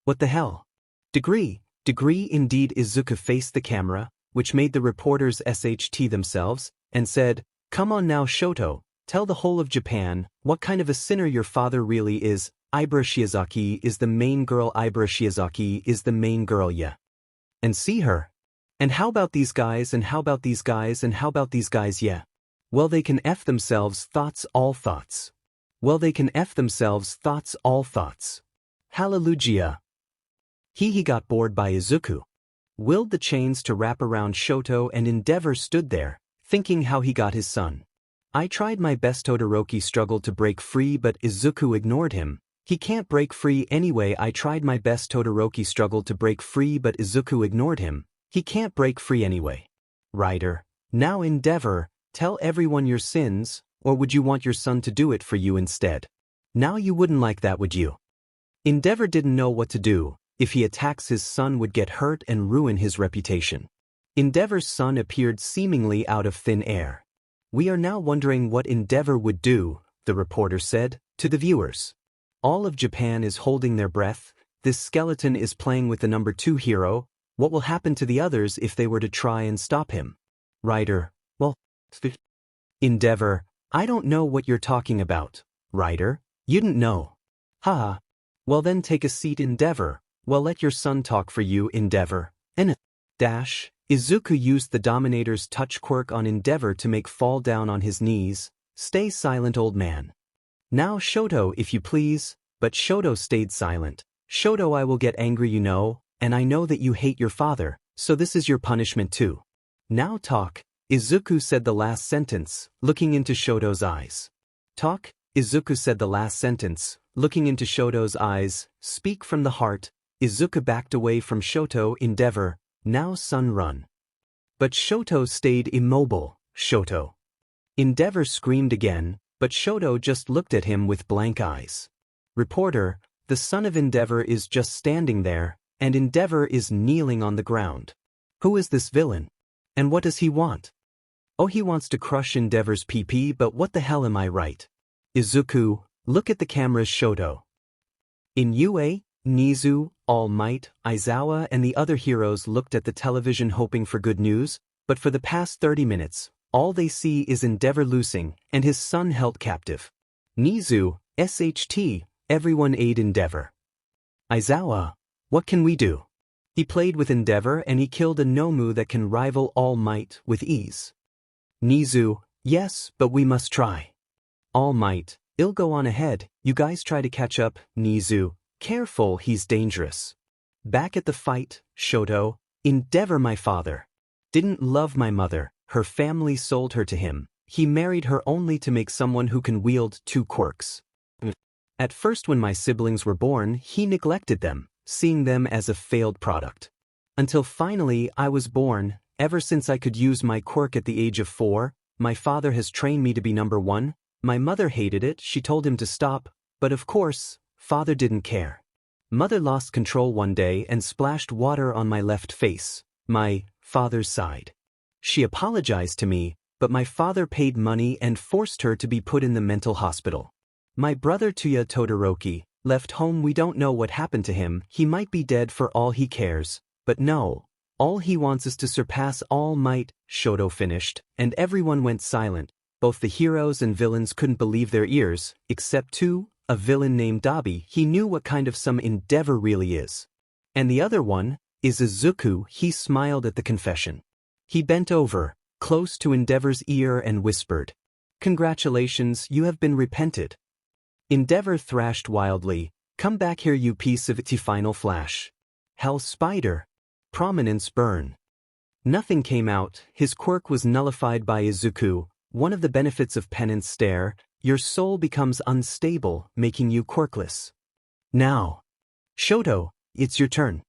What the hell? 𝗔𝗂𝗁𝗍𝗔 indeed. Izuku faced the camera, which made the reporters 𝗧𝗓𝗍𝗔 themselves, and said, "Come on now, Shoto, tell the whole of Japan what kind of a sinner your father really is. 𝗵𝗃𝗄𝗁𝗍𝗂𝗁 is the main girl. 𝗵𝗃𝗄𝗁𝗍𝗂𝗁 is the main girl, yeah. And see her. And how about these guys, and how about these guys, and how about these guys, yeah. Well, they can F themselves, thoughts, all thoughts. Well, they can F themselves, thoughts, all thoughts. Hallelujah. He got bored by Izuku. Willed the chains to wrap around Shoto, and Endeavor stood there, thinking how he got his son. I tried my best. Todoroki struggled to break free, but Izuku ignored him. He can't break free anyway. I tried my best. Todoroki struggled to break free, but Izuku ignored him. He can't break free anyway. Writer. Now Endeavor, tell everyone your sins, or would you want your son to do it for you instead? Now you wouldn't like that, would you? Endeavor didn't know what to do. If he attacks his son would get hurt and ruin his reputation. Endeavor's son appeared seemingly out of thin air. We are now wondering what Endeavor would do, the reporter said, to the viewers. All of Japan is holding their breath. This skeleton is playing with the number 2 hero. What will happen to the others if they were to try and stop him? Writer. Well, Endeavor, I don't know what you're talking about. Writer. You didn't know. Well then take a seat, Endeavor. Well, let your son talk for you, Endeavor. Izuku used the Dominator's touch quirk on Endeavor to make fall down on his knees. Stay silent, old man. Now Shoto, if you please. But Shoto stayed silent. Shoto, I will get angry, you know, and I know that you hate your father, so this is your punishment too. Now talk. Izuku said the last sentence, looking into Shoto's eyes. Talk. Izuku said the last sentence, looking into Shoto's eyes. Speak from the heart. Izuku backed away from Shoto. Endeavor, now son, run. But Shoto stayed immobile. Shoto. Endeavor screamed again, but Shoto just looked at him with blank eyes. Reporter, the son of Endeavor is just standing there, and Endeavor is kneeling on the ground. Who is this villain? And what does he want? Oh, he wants to crush Endeavor's PP, but what the hell, am I right? Izuku, look at the cameras. Shoto. In UA, Nizu, All Might, Aizawa and the other heroes looked at the television hoping for good news, but for the past 30 minutes, all they see is Endeavor losing and his son held captive. Nizu, 𝗧𝗓𝗔, everyone aid Endeavor. Aizawa, what can we do? He played with Endeavor and he killed a Nomu that can rival All Might with ease. Nizu, yes, but we must try. All Might, I'll go on ahead, you guys try to catch up. Nizu, careful, he's dangerous. Back at the fight, Shoto, Endeavor, my father didn't love my mother, her family sold her to him, he married her only to make someone who can wield 2 quirks. At first when my siblings were born, he neglected them, seeing them as a failed product. Until finally I was born. Ever since I could use my quirk at the age of 4, my father has trained me to be number 1. My mother hated it, she told him to stop, but of course, father didn't care. Mother lost control one day and splashed water on my left face. My father's side. She apologized to me, but my father paid money and forced her to be put in the mental hospital. My brother 𝗬𝗓𝗏 Todoroki left home. We don't know what happened to him. He might be dead for all he cares, but no. All he wants is to surpass All Might. Shoto finished, and everyone went silent. Both the heroes and villains couldn't believe their ears, except a villain named 𝗕𝗶𝗍. He knew what kind of some Endeavor really is. And the other one, Izuku, he smiled at the confession. He bent over, close to Endeavor's ear and whispered, "Congratulations, you have been repented." Endeavor thrashed wildly, "Come back here, you piece of its final flash. 𝗕𝗁𝗍𝗍. Prominence burn." Nothing came out, his quirk was nullified by Izuku. One of the benefits of penance stare, your soul becomes unstable, making you quirkless. "Now, Shoto, it's your turn."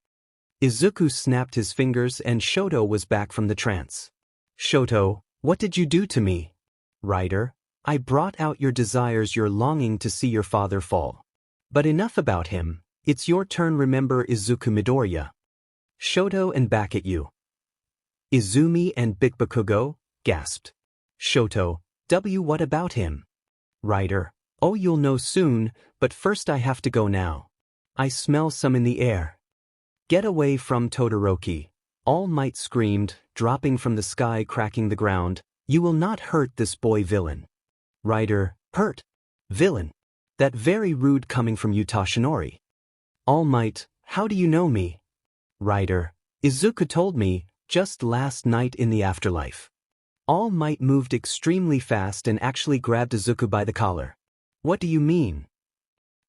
Izuku snapped his fingers and Shoto was back from the trance. "Shoto, what did you do to me?" "Rider, I brought out your desires, your longing to see your father fall. But enough about him, it's your turn. Remember Izuku Midorya." "Shoto and back at you." "Izumi and 𝗵𝗃𝗃𝗁𝗍?" gasped. Shoto, what about him?" Rider, "Oh, you'll know soon, but first I have to go now. I smell some in the air." "Get away from Todoroki," All Might screamed, dropping from the sky, cracking the ground. "You will not hurt this boy villain." Rider, "Hurt? Villain? That very rude coming from you, Tashinori." All Might, "How do you know me?" Rider, "Izuku told me, just last night in the afterlife." All Might moved extremely fast and actually grabbed Izuku by the collar. "What do you mean?"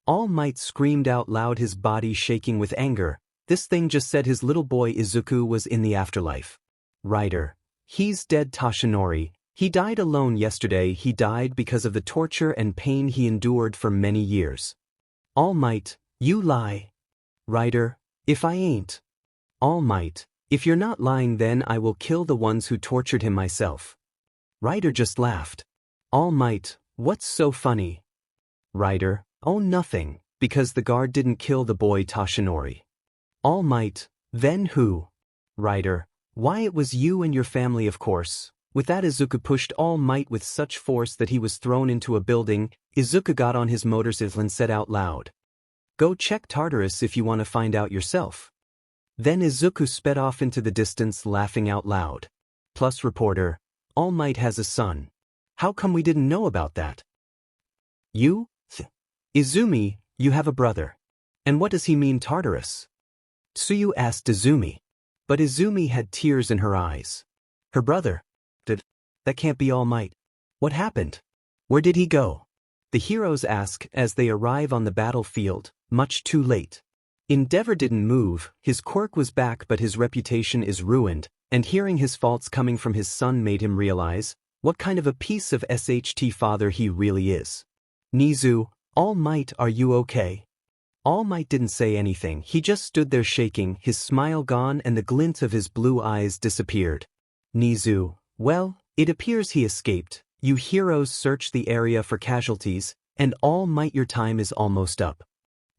All Might screamed out loud, his body shaking with anger. "This thing just said his little boy Izuku was in the afterlife." Rider, "He's dead, Tashinori. He died alone yesterday. He died because of the torture and pain he endured for many years." All Might, "You lie." Rider, "If I ain't." All Might, "If you're not lying, then I will kill the ones who tortured him myself." Rider just laughed. All Might, "What's so funny?" Rider, "Oh, nothing, because the guard didn't kill the boy, Tashinori." All Might, "Then who?" Rider, "Why, it was you and your family, of course." With that, Izuku pushed All Might with such force that he was thrown into a building. Izuku got on his motorcycle and said out loud, "Go check Tartarus if you want to find out yourself." Then Izuku sped off into the distance, laughing out loud. Plus reporter, "All Might has a son. How come we didn't know about that?" "You? Izumi, you have a brother. And what does he mean, Tartarus?" Tsuyu asked Izumi. But Izumi had tears in her eyes. "Her brother? That can't be All Might. What happened? Where did he go?" The heroes ask as they arrive on the battlefield, much too late. Endeavor didn't move, his quirk was back, but his reputation is ruined, and hearing his faults coming from his son made him realize what kind of a piece of SHT father he really is. "Nizu, All Might, are you okay?" All Might didn't say anything, he just stood there shaking, his smile gone and the glint of his blue eyes disappeared. Nizu, "Well, it appears he escaped. You heroes search the area for casualties, and All Might, your time is almost up."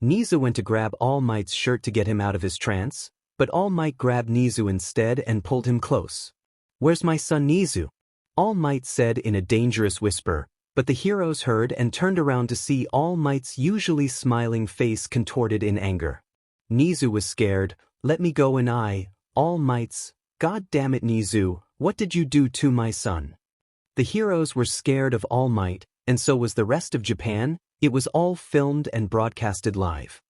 Nizu went to grab All Might's shirt to get him out of his trance, but All Might grabbed Nizu instead and pulled him close. "Where's my son Nizu?" All Might said in a dangerous whisper, but the heroes heard and turned around to see All Might's usually smiling face contorted in anger. Nizu was scared. "Let me go." And All Might's, "God damn it, Nizu, what did you do to my son?" The heroes were scared of All Might, and so was the rest of Japan. It was all filmed and broadcasted live.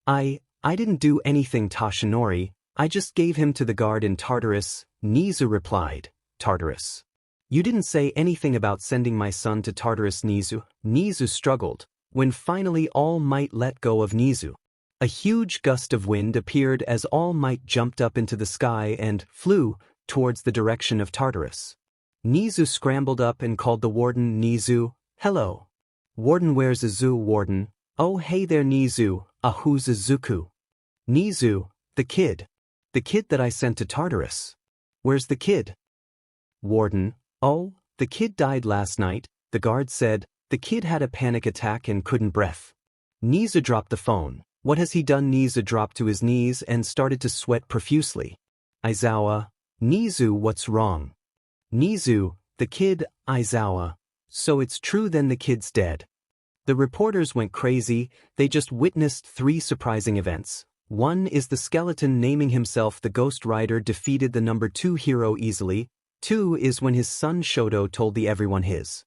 I didn't do anything, Tashinori. I just gave him to the guard in Tartarus," Nizu replied. "Tartarus? You didn't say anything about sending my son to Tartarus, Nizu." Nizu struggled. When finally All Might let go of Nizu, a huge gust of wind appeared as All Might jumped up into the sky and flew towards the direction of Tartarus. Nizu scrambled up and called the warden. "Nizu, hello." "Warden, where's Izu?" "Warden, oh hey there Nizu, who's Izuku?" "Nizu, the kid that I sent to Tartarus." "Where's the kid?" "Warden, oh, the kid died last night," the guard said. "The kid had a panic attack and couldn't breath." Nizu dropped the phone. "What has he done?" Nizu dropped to his knees and started to sweat profusely. "Aizawa, Nizu, what's wrong?" "Nizu, the kid, Aizawa. So it's true then, the kid's dead." The reporters went crazy. They just witnessed 3 surprising events. One is the skeleton naming himself the Ghost Rider defeated the number 2 hero easily. 2 is when his son Shoto told everyone his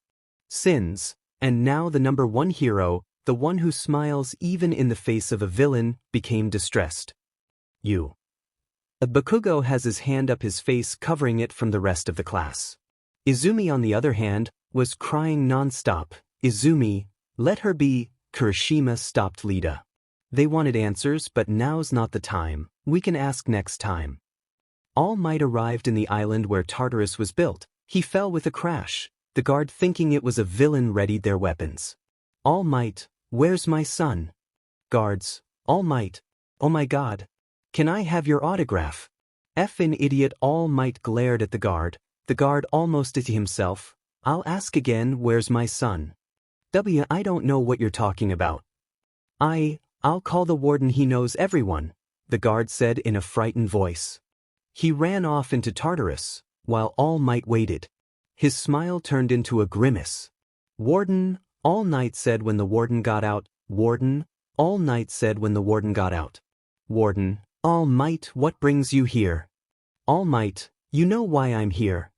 sins. And now the number 1 hero, the one who smiles even in the face of a villain, became distressed. 𝗵𝗃𝗲𝗁 has his hand up his face covering it from the rest of the class. Izumi on the other hand, was crying non-stop. Izumi, let her be, Kirishima stopped Lita. They wanted answers but now's not the time, we can ask next time. All Might arrived in the island where Tartarus was built. He fell with a crash. The guard thinking it was a villain readied their weapons. All Might, where's my son? Guards, All Might, oh my god. Can I have your autograph? Effin' idiot. All Might glared at the guard almost to himself. I'll ask again, where's my son? I don't know what you're talking about. I'll call the warden, he knows everyone, the guard said in a frightened voice. He ran off into Tartarus, while All Might waited. His smile turned into a grimace. Warden, All Might said when the warden got out. Warden, All Might said when the warden got out. Warden, All Might, what brings you here? All Might, you know why I'm here.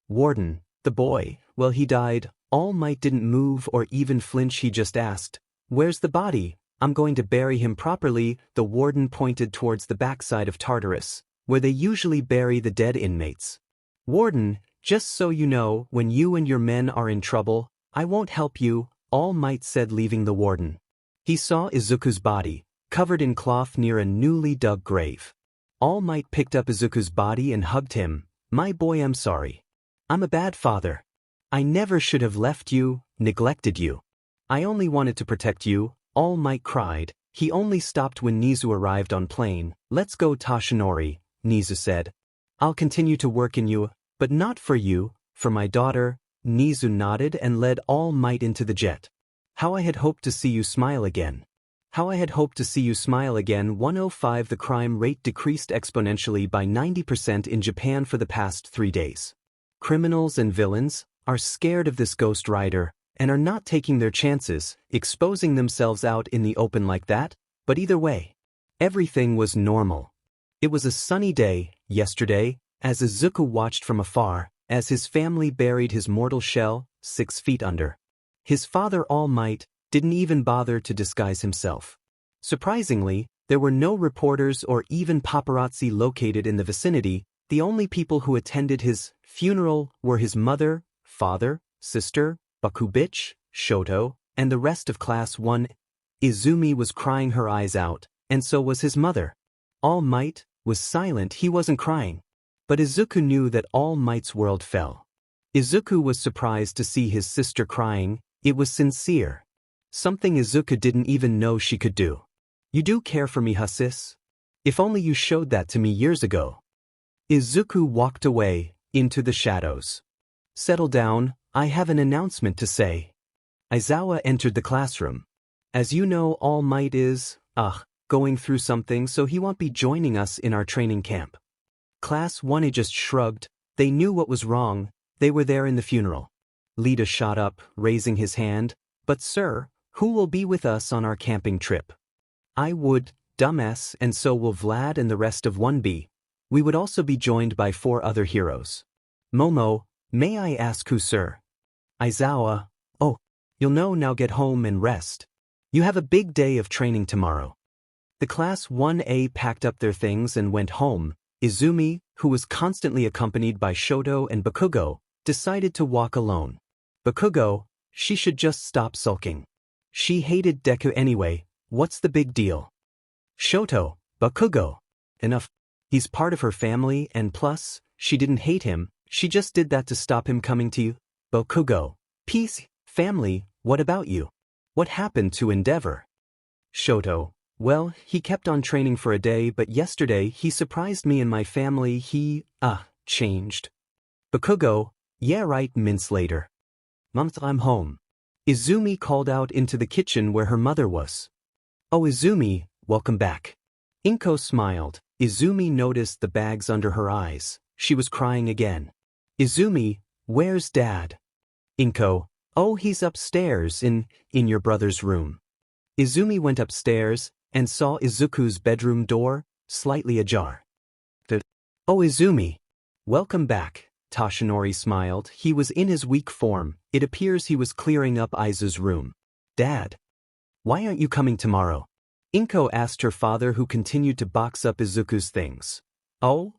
Warden, the boy, well he died. All Might didn't move or even flinch, he just asked, where's the body? I'm going to bury him properly. The warden pointed towards the backside of Tartarus, where they usually bury the dead inmates. Warden, just so you know, when you and your men are in trouble, I won't help you, All Might said, leaving the warden. He saw Izuku's body, covered in cloth near a newly dug grave. All Might picked up Izuku's body and hugged him. My boy, I'm sorry. I'm a bad father. I never should have left you, neglected you. I only wanted to protect you, All Might cried. He only stopped when Nizu arrived on plane. Let's go, Toshinori, Nizu said. I'll continue to work in you, but not for you, for my daughter. Nizu nodded and led All Might into the jet. How I had hoped to see you smile again. How I had hoped to see you smile again. 105 The crime rate decreased exponentially by 90% in Japan for the past 3 days. Criminals and villains are scared of this Ghost Rider and are not taking their chances, exposing themselves out in the open like that, but either way, everything was normal. It was a sunny day, yesterday, as Izuku watched from afar, as his family buried his mortal shell, 6 feet under. His father All Might didn't even bother to disguise himself. Surprisingly, there were no reporters or even paparazzi located in the vicinity. The only people who attended his funeral were his mother, father, sister, 𝗵𝗃𝗵𝐵𝗃𝗃, Shoto, and the rest of Class 1. Izumi was crying her eyes out, and so was his mother. All Might was silent, he wasn't crying. But Izuku knew that All Might's world fell. Izuku was surprised to see his sister crying. It was sincere. Something Izuku didn't even know she could do. You do care for me, huh, sis? If only you showed that to me years ago. Izuku walked away, into the shadows. Settle down, I have an announcement to say. Aizawa entered the classroom. As you know, All Might is, going through something, so he won't be joining us in our training camp. Class 1 just shrugged. They knew what was wrong. They were there in the funeral. Lita shot up, raising his hand. But sir, who will be with us on our camping trip? I would, dumbass, and so will Vlad and the rest of 1B. We would also be joined by 4 other heroes. Momo, may I ask who, sir? Aizawa, oh, you'll know now, get home and rest. You have a big day of training tomorrow. The Class 1A packed up their things and went home. Izumi, who was constantly accompanied by Shoto and 𝗵𝗃𝗃𝗁, decided to walk alone. 𝗵𝗃𝗃𝗁, she should just stop sulking. She hated Deku anyway, what's the big deal? Shoto, 𝗵𝗃𝗃𝗁, enough. He's part of her family and plus, she didn't hate him, she just did that to stop him coming to you. 𝗵𝗃𝗃𝗁, peace, family, what about you? What happened to Endeavor? Shoto, well, he kept on training for a day, but yesterday he surprised me and my family. He, changed. 𝗵𝗃𝗃𝗁, yeah right, minutes later. Mom, I'm home. Izumi called out into the kitchen where her mother was. Oh Izumi, welcome back. Inko smiled. Izumi noticed the bags under her eyes. She was crying again. Izumi, where's Dad? Inko, oh he's upstairs in your brother's room. Izumi went upstairs and saw Izuku's bedroom door, slightly ajar. Oh Izumi. Welcome back, Toshinori smiled. He was in his weak form. It appears he was clearing up Aizu's room. Dad. Why aren't you coming tomorrow? Inko asked her father, who continued to box up Izuku's things. Oh?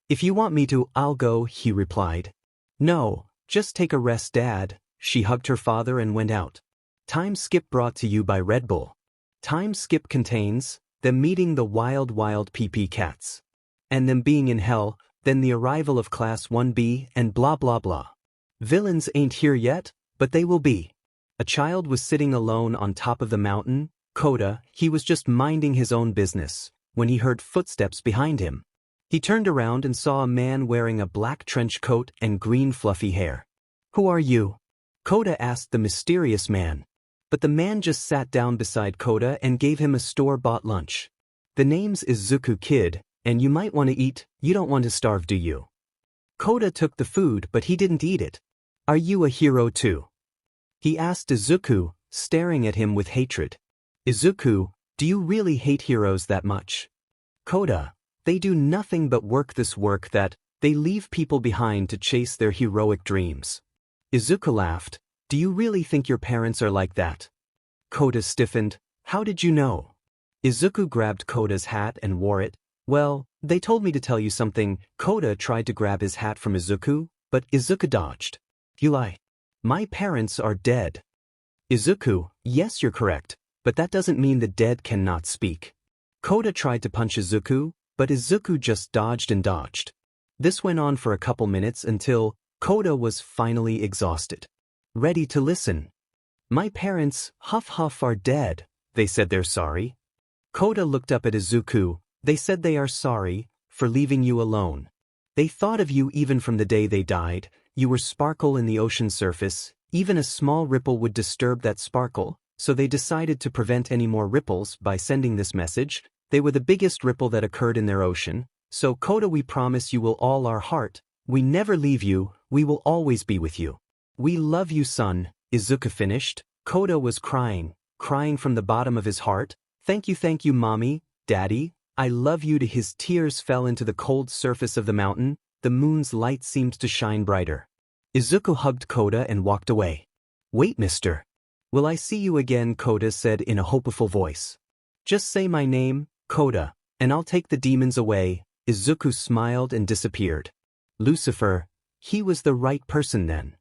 If you want me to, I'll go, he replied. No, just take a rest, Dad. She hugged her father and went out. Time skip brought to you by Red Bull. Time skip contains them meeting the wild pp cats. And them being in hell, then the arrival of Class 1B and blah blah blah. Villains ain't here yet, but they will be. A child was sitting alone on top of the mountain, Kota. He was just minding his own business, when he heard footsteps behind him. He turned around and saw a man wearing a black trench coat and green fluffy hair. Who are you? Kota asked the mysterious man. But the man just sat down beside Kota and gave him a store-bought lunch. The name's Izuku, kid, and you might want to eat. You don't want to starve, do you? Kota took the food, but he didn't eat it. Are you a hero too? He asked Izuku, staring at him with hatred. Izuku, do you really hate heroes that much? Kota, they do nothing but work that they leave people behind to chase their heroic dreams. Izuku laughed. Do you really think your parents are like that? Kota stiffened. How did you know? Izuku grabbed Kota's hat and wore it. Well, they told me to tell you something. Kota tried to grab his hat from Izuku, but Izuku dodged. You lie. My parents are dead. Izuku, yes, you're correct, but that doesn't mean the dead cannot speak. Kota tried to punch Izuku, but Izuku just dodged and dodged. This went on for a couple minutes until Kota was finally exhausted. Ready to listen. My parents, are dead. They said they're sorry. Kota looked up at Izuku. They said they are sorry for leaving you alone. They thought of you even from the day they died. You were sparkle in the ocean surface. Even a small ripple would disturb that sparkle, so they decided to prevent any more ripples by sending this message. They were the biggest ripple that occurred in their ocean. So Kota, we promise you will all our heart. We never leave you. We will always be with you. We love you, son. Izuku finished. Kota was crying from the bottom of his heart. Thank you, mommy, daddy. I love you. His tears fell into the cold surface of the mountain. The moon's light seemed to shine brighter. Izuku hugged Kota and walked away. Wait, mister. Will I see you again? Kota said in a hopeful voice. Just say my name, Kota, and I'll take the demons away. Izuku smiled and disappeared. Lucifer, he was the right person then.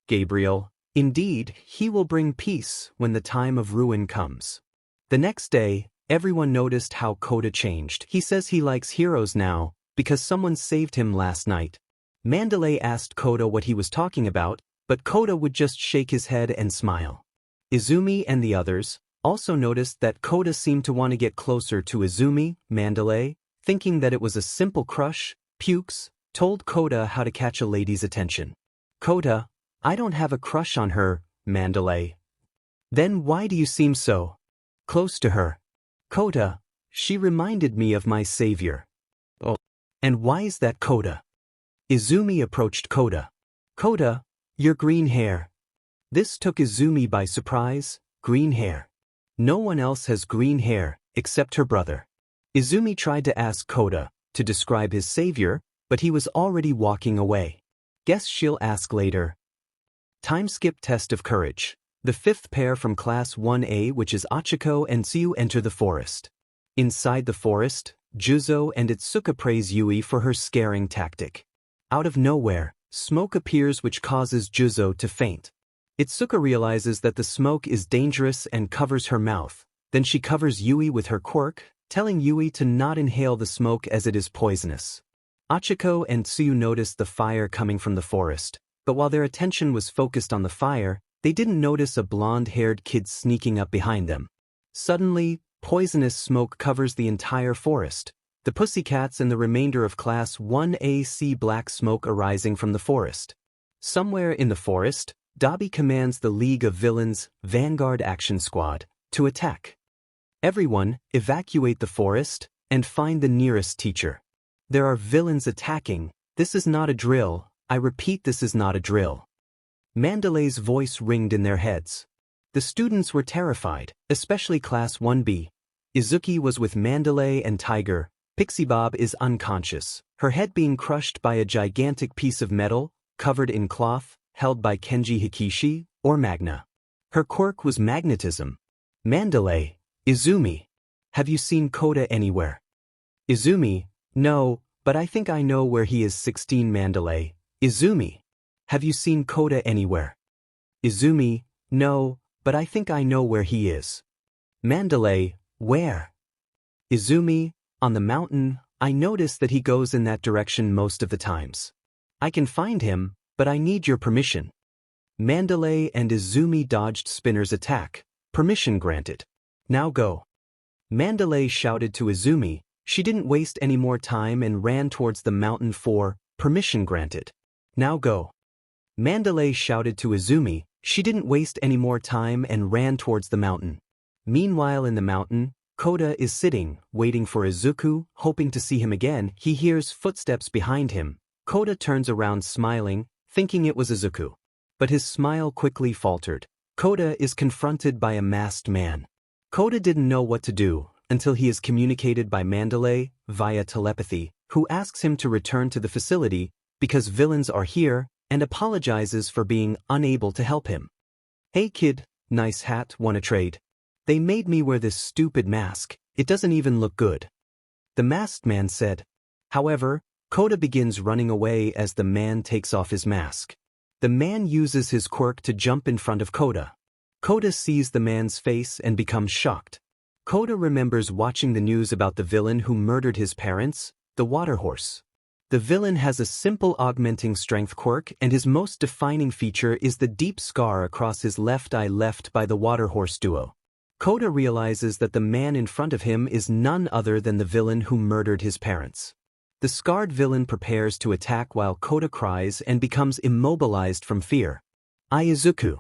Gabriel, indeed, he will bring peace when the time of ruin comes. The next day, everyone noticed how Kota changed. He says he likes heroes now, because someone saved him last night. 𝗵𝗃 asked Kota what he was talking about, but Kota would just shake his head and smile. Izumi and the others also noticed that Kota seemed to want to get closer to Izumi. 𝗵𝗃, thinking that it was a simple crush, Pukes told Kota how to catch a lady's attention. Kota, I don't have a crush on her, 𝗵𝗃. Then why do you seem so close to her? Kota, she reminded me of my savior. Oh, and why is that, Kota? Izumi approached Kota. Kota, your green hair. This took Izumi by surprise. Green hair. No one else has green hair, except her brother. Izumi tried to ask Kota to describe his savior, but he was already walking away. Guess she'll ask later. Time skip test of courage. The fifth pair from Class 1A, which is Achiko and Tsuyu, enter the forest. Inside the forest, Juzo and Itsuka praise Yui for her scaring tactic. Out of nowhere, smoke appears which causes Juzo to faint. Itsuka realizes that the smoke is dangerous and covers her mouth. Then she covers Yui with her quirk, telling Yui to not inhale the smoke as it is poisonous. Achiko and Tsuyu noticed the fire coming from the forest, but while their attention was focused on the fire, they didn't notice a blonde-haired kid sneaking up behind them. Suddenly, poisonous smoke covers the entire forest. The pussycats and the remainder of Class 1A see black smoke arising from the forest. Somewhere in the forest, Dabi commands the League of Villains, Vanguard Action Squad, to attack. Everyone, evacuate the forest and find the nearest teacher. There are villains attacking. This is not a drill. I repeat, this is not a drill. 𝗵𝗃's voice ringed in their heads. The students were terrified, especially Class 1B. Izuki was with 𝗵𝗃 and Tiger. 𝗵𝗃 is unconscious, her head being crushed by a gigantic piece of metal, covered in cloth, held by Kenji Hikishi, or Magna. Her quirk was magnetism. 𝗵𝗃, Izumi. Have you seen Kota anywhere? Izumi, no, but I think I know where he is. 16 Mandalay, Izumi. Have you seen Kota anywhere? Izumi, no, but I think I know where he is. Mandalay, where? Izumi, on the mountain. I notice that he goes in that direction most of the times. I can find him, but I need your permission. Mandalay and Izumi dodged Spinner's attack. Permission granted. Now go. Mandalay shouted to Izumi. She didn't waste any more time and ran towards the mountain for permission granted. Now go. Mandalay shouted to Izumi. She didn't waste any more time and ran towards the mountain. Meanwhile in the mountain, Kota is sitting, waiting for Izuku, hoping to see him again. He hears footsteps behind him. Kota turns around smiling, thinking it was Izuku. But his smile quickly faltered. Kota is confronted by a masked man. Kota didn't know what to do until he is communicated by Mandalay via telepathy, who asks him to return to the facility because villains are here, and apologizes for being unable to help him. Hey kid, nice hat, wanna trade? They made me wear this stupid mask, it doesn't even look good. The masked man said. However, Kota begins running away as the man takes off his mask. The man uses his quirk to jump in front of Kota. Kota sees the man's face and becomes shocked. Kota remembers watching the news about the villain who murdered his parents, the water horse. The villain has a simple augmenting strength quirk, and his most defining feature is the deep scar across his left eye left by the water horse duo. Kota realizes that the man in front of him is none other than the villain who murdered his parents. The scarred villain prepares to attack while Kota cries and becomes immobilized from fear. Izuku.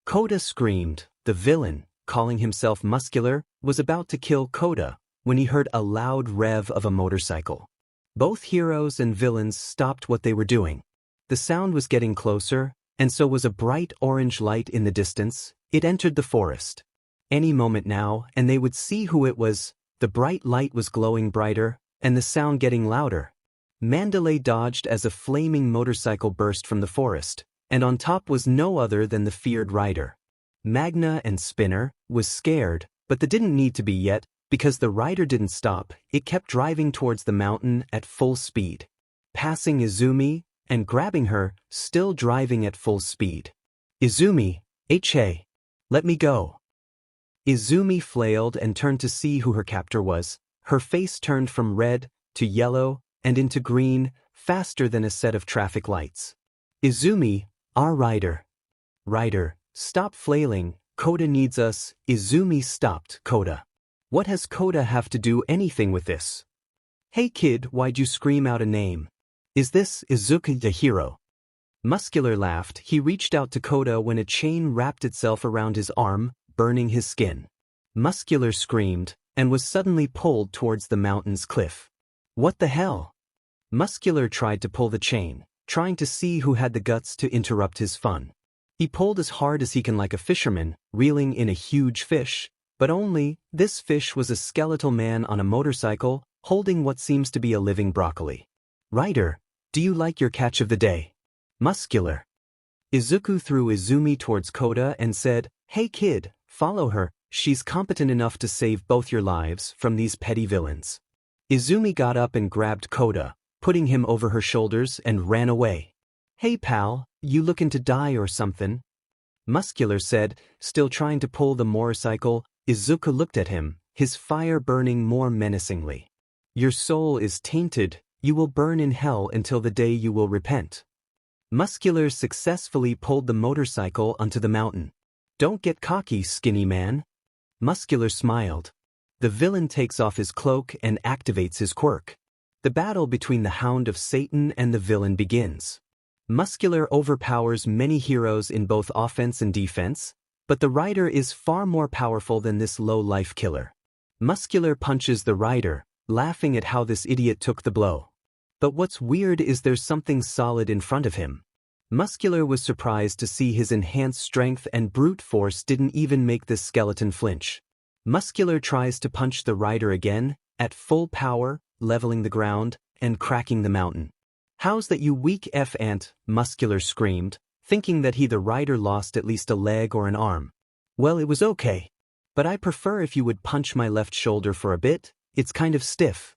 Kota screamed. The villain, calling himself Muscular, was about to kill Kota when he heard a loud rev of a motorcycle. Both heroes and villains stopped what they were doing. The sound was getting closer, and so was a bright orange light in the distance. It entered the forest. Any moment now, and they would see who it was. The bright light was glowing brighter, and the sound getting louder. Mandalay dodged as a flaming motorcycle burst from the forest, and on top was no other than the feared rider. Magna and Spinner was scared, but they didn't need to be yet, because the rider didn't stop. It kept driving towards the mountain at full speed. Passing Izumi, and grabbing her, still driving at full speed. Izumi, 𝗧𝗧𝗍. Let me go. Izumi flailed and turned to see who her captor was. Her face turned from red to yellow and into green, faster than a set of traffic lights. Izumi, our rider. Rider, stop flailing, Kota needs us. Izumi stopped Kota. What has Kota have to do anything with this? Hey kid, why'd you scream out a name? Is this Izuku the hero? Muscular laughed. He reached out to Kota when a chain wrapped itself around his arm, burning his skin. Muscular screamed, and was suddenly pulled towards the mountain's cliff. What the hell? Muscular tried to pull the chain, trying to see who had the guts to interrupt his fun. He pulled as hard as he can like a fisherman, reeling in a huge fish, but only, this fish was a skeletal man on a motorcycle, holding what seems to be a living broccoli. Rider, do you like your catch of the day? Muscular. Izuku threw Izumi towards Kota and said, hey kid, follow her, she's competent enough to save both your lives from these petty villains. Izumi got up and grabbed Kota, putting him over her shoulders and ran away. Hey pal, you looking to die or something? Muscular said, still trying to pull the motorcycle. Izuku looked at him, his fire burning more menacingly. Your soul is tainted, you will burn in hell until the day you will repent. Muscular successfully pulled the motorcycle onto the mountain. Don't get cocky, skinny man. Muscular smiled. The villain takes off his cloak and activates his quirk. The battle between the Hound of Satan and the villain begins. Muscular overpowers many heroes in both offense and defense, but the rider is far more powerful than this low-life killer. Muscular punches the rider, laughing at how this idiot took the blow. But what's weird is there's something solid in front of him. Muscular was surprised to see his enhanced strength and brute force didn't even make this skeleton flinch. Muscular tries to punch the rider again, at full power, leveling the ground, and cracking the mountain. How's that you weak ant? Muscular screamed, thinking that the rider lost at least a leg or an arm. Well, it was okay. But I prefer if you would punch my left shoulder for a bit, it's kind of stiff.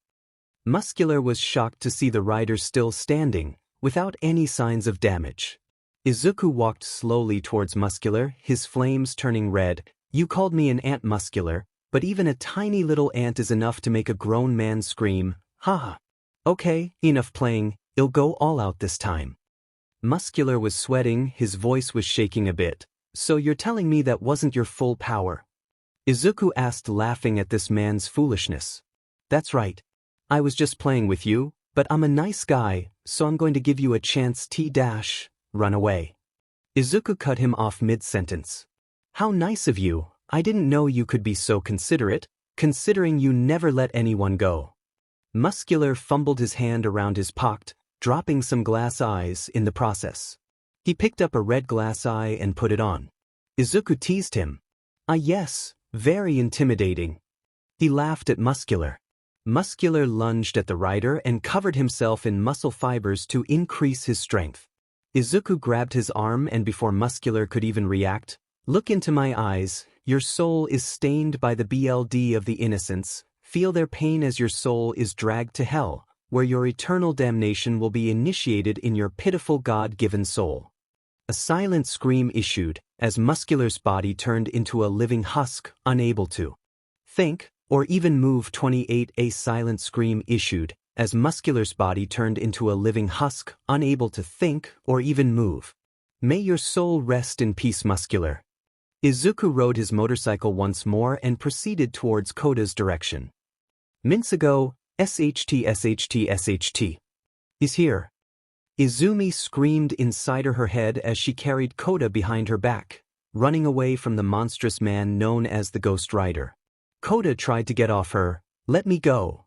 Muscular was shocked to see the rider still standing, without any signs of damage. Izuku walked slowly towards Muscular, his flames turning red. You called me an ant, Muscular, but even a tiny little ant is enough to make a grown man scream. Haha. Okay, enough playing, I'll go all out this time. Muscular was sweating, his voice was shaking a bit. So you're telling me that wasn't your full power? Izuku asked, laughing at this man's foolishness. That's right. I was just playing with you, but I'm a nice guy, so I'm going to give you a chance run away. Izuku cut him off mid-sentence. How nice of you, I didn't know you could be so considerate, considering you never let anyone go. Muscular fumbled his hand around his pocket, dropping some glass eyes in the process. He picked up a red glass eye and put it on. Izuku teased him. Ah yes, very intimidating. He laughed at Muscular. Muscular lunged at the rider and covered himself in muscle fibers to increase his strength. Izuku grabbed his arm and before Muscular could even react, look into my eyes, your soul is stained by the blood of the innocents, feel their pain as your soul is dragged to hell, where your eternal damnation will be initiated in your pitiful God-given soul. A silent scream issued, as Muscular's body turned into a living husk, unable to think, or even move. 28. A silent scream issued, as Muscular's body turned into a living husk, unable to think or even move. May your soul rest in peace, Muscular. Izuku rode his motorcycle once more and proceeded towards Kota's direction. Minsago, 𝗧𝗓𝗧𝗔𝗂𝘁𝗵𝐶 is here. Izumi screamed inside her head as she carried Kota behind her back, running away from the monstrous man known as the Ghost Rider. Kota tried to get off her. Let me go.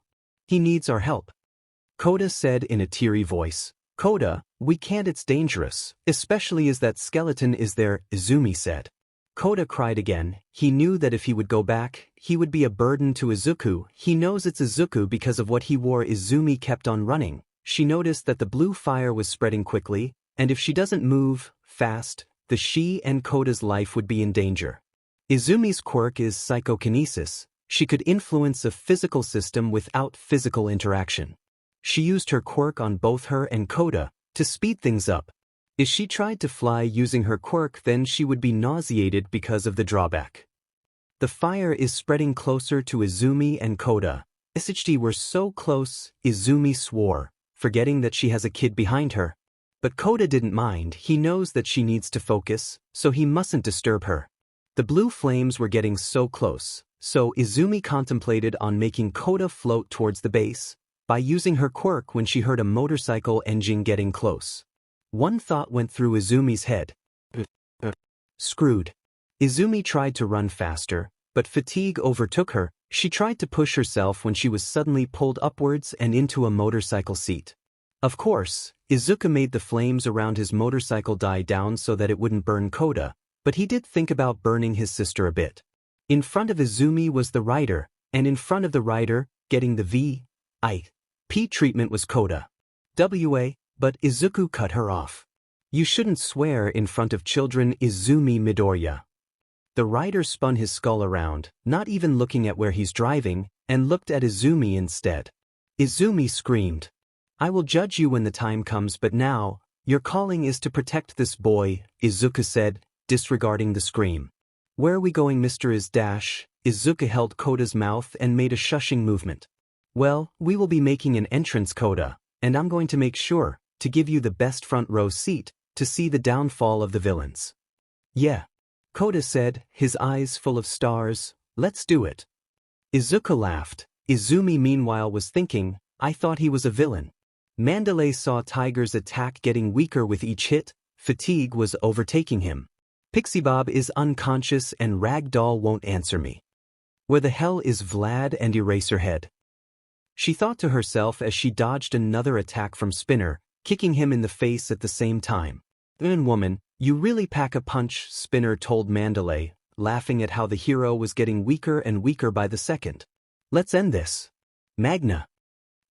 He needs our help. Kota said in a teary voice. Kota, we can't, it's dangerous, especially as that skeleton is there, Izumi said. Kota cried again. He knew that if he would go back, he would be a burden to Izuku. He knows it's Izuku because of what he wore. Izumi kept on running. She noticed that the blue fire was spreading quickly, and if she doesn't move fast, she and Kota's life would be in danger. Izumi's quirk is psychokinesis. She could influence a physical system without physical interaction. She used her quirk on both her and Kota to speed things up. If she tried to fly using her quirk, then she would be nauseated because of the drawback. The fire is spreading closer to Izumi and Kota. 𝗧𝗓𝗧𝗔𝗂𝘁𝗵𝗆 were so close, Izumi swore, forgetting that she has a kid behind her. But Kota didn't mind. He knows that she needs to focus, so he mustn't disturb her. The blue flames were getting so close, so Izumi contemplated on making Kota float towards the base by using her quirk when she heard a motorcycle engine getting close. One thought went through Izumi's head. Screwed. Izumi tried to run faster, but fatigue overtook her. She tried to push herself when she was suddenly pulled upwards and into a motorcycle seat. Of course, Izuku made the flames around his motorcycle die down so that it wouldn't burn Kota, but he did think about burning his sister a bit. In front of Izumi was the rider, and in front of the rider, getting the VIP treatment was Kota. But Izuku cut her off. You shouldn't swear in front of children, Izuku Midorya. The rider spun his skull around, not even looking at where he's driving, and looked at Izumi instead. Izumi screamed. I will judge you when the time comes, but now, your calling is to protect this boy, Izuku said, disregarding the scream. Where are we going, Mr. Izuku held Kota's mouth and made a shushing movement. Well, we will be making an entrance, Kota, and I'm going to make sure to give you the best front row seat to see the downfall of the villains. Yeah. Kota said, his eyes full of stars. Let's do it. Izuku laughed. Izumi meanwhile was thinking, I thought he was a villain. Mandalay saw Tiger's attack getting weaker with each hit. Fatigue was overtaking him. Pixie Bob is unconscious and Ragdoll won't answer me. Where the hell is Vlad and Eraserhead? She thought to herself as she dodged another attack from Spinner, kicking him in the face at the same time. Woman, you really pack a punch, Spinner told Mandalay, laughing at how the hero was getting weaker and weaker by the second. Let's end this. Magna.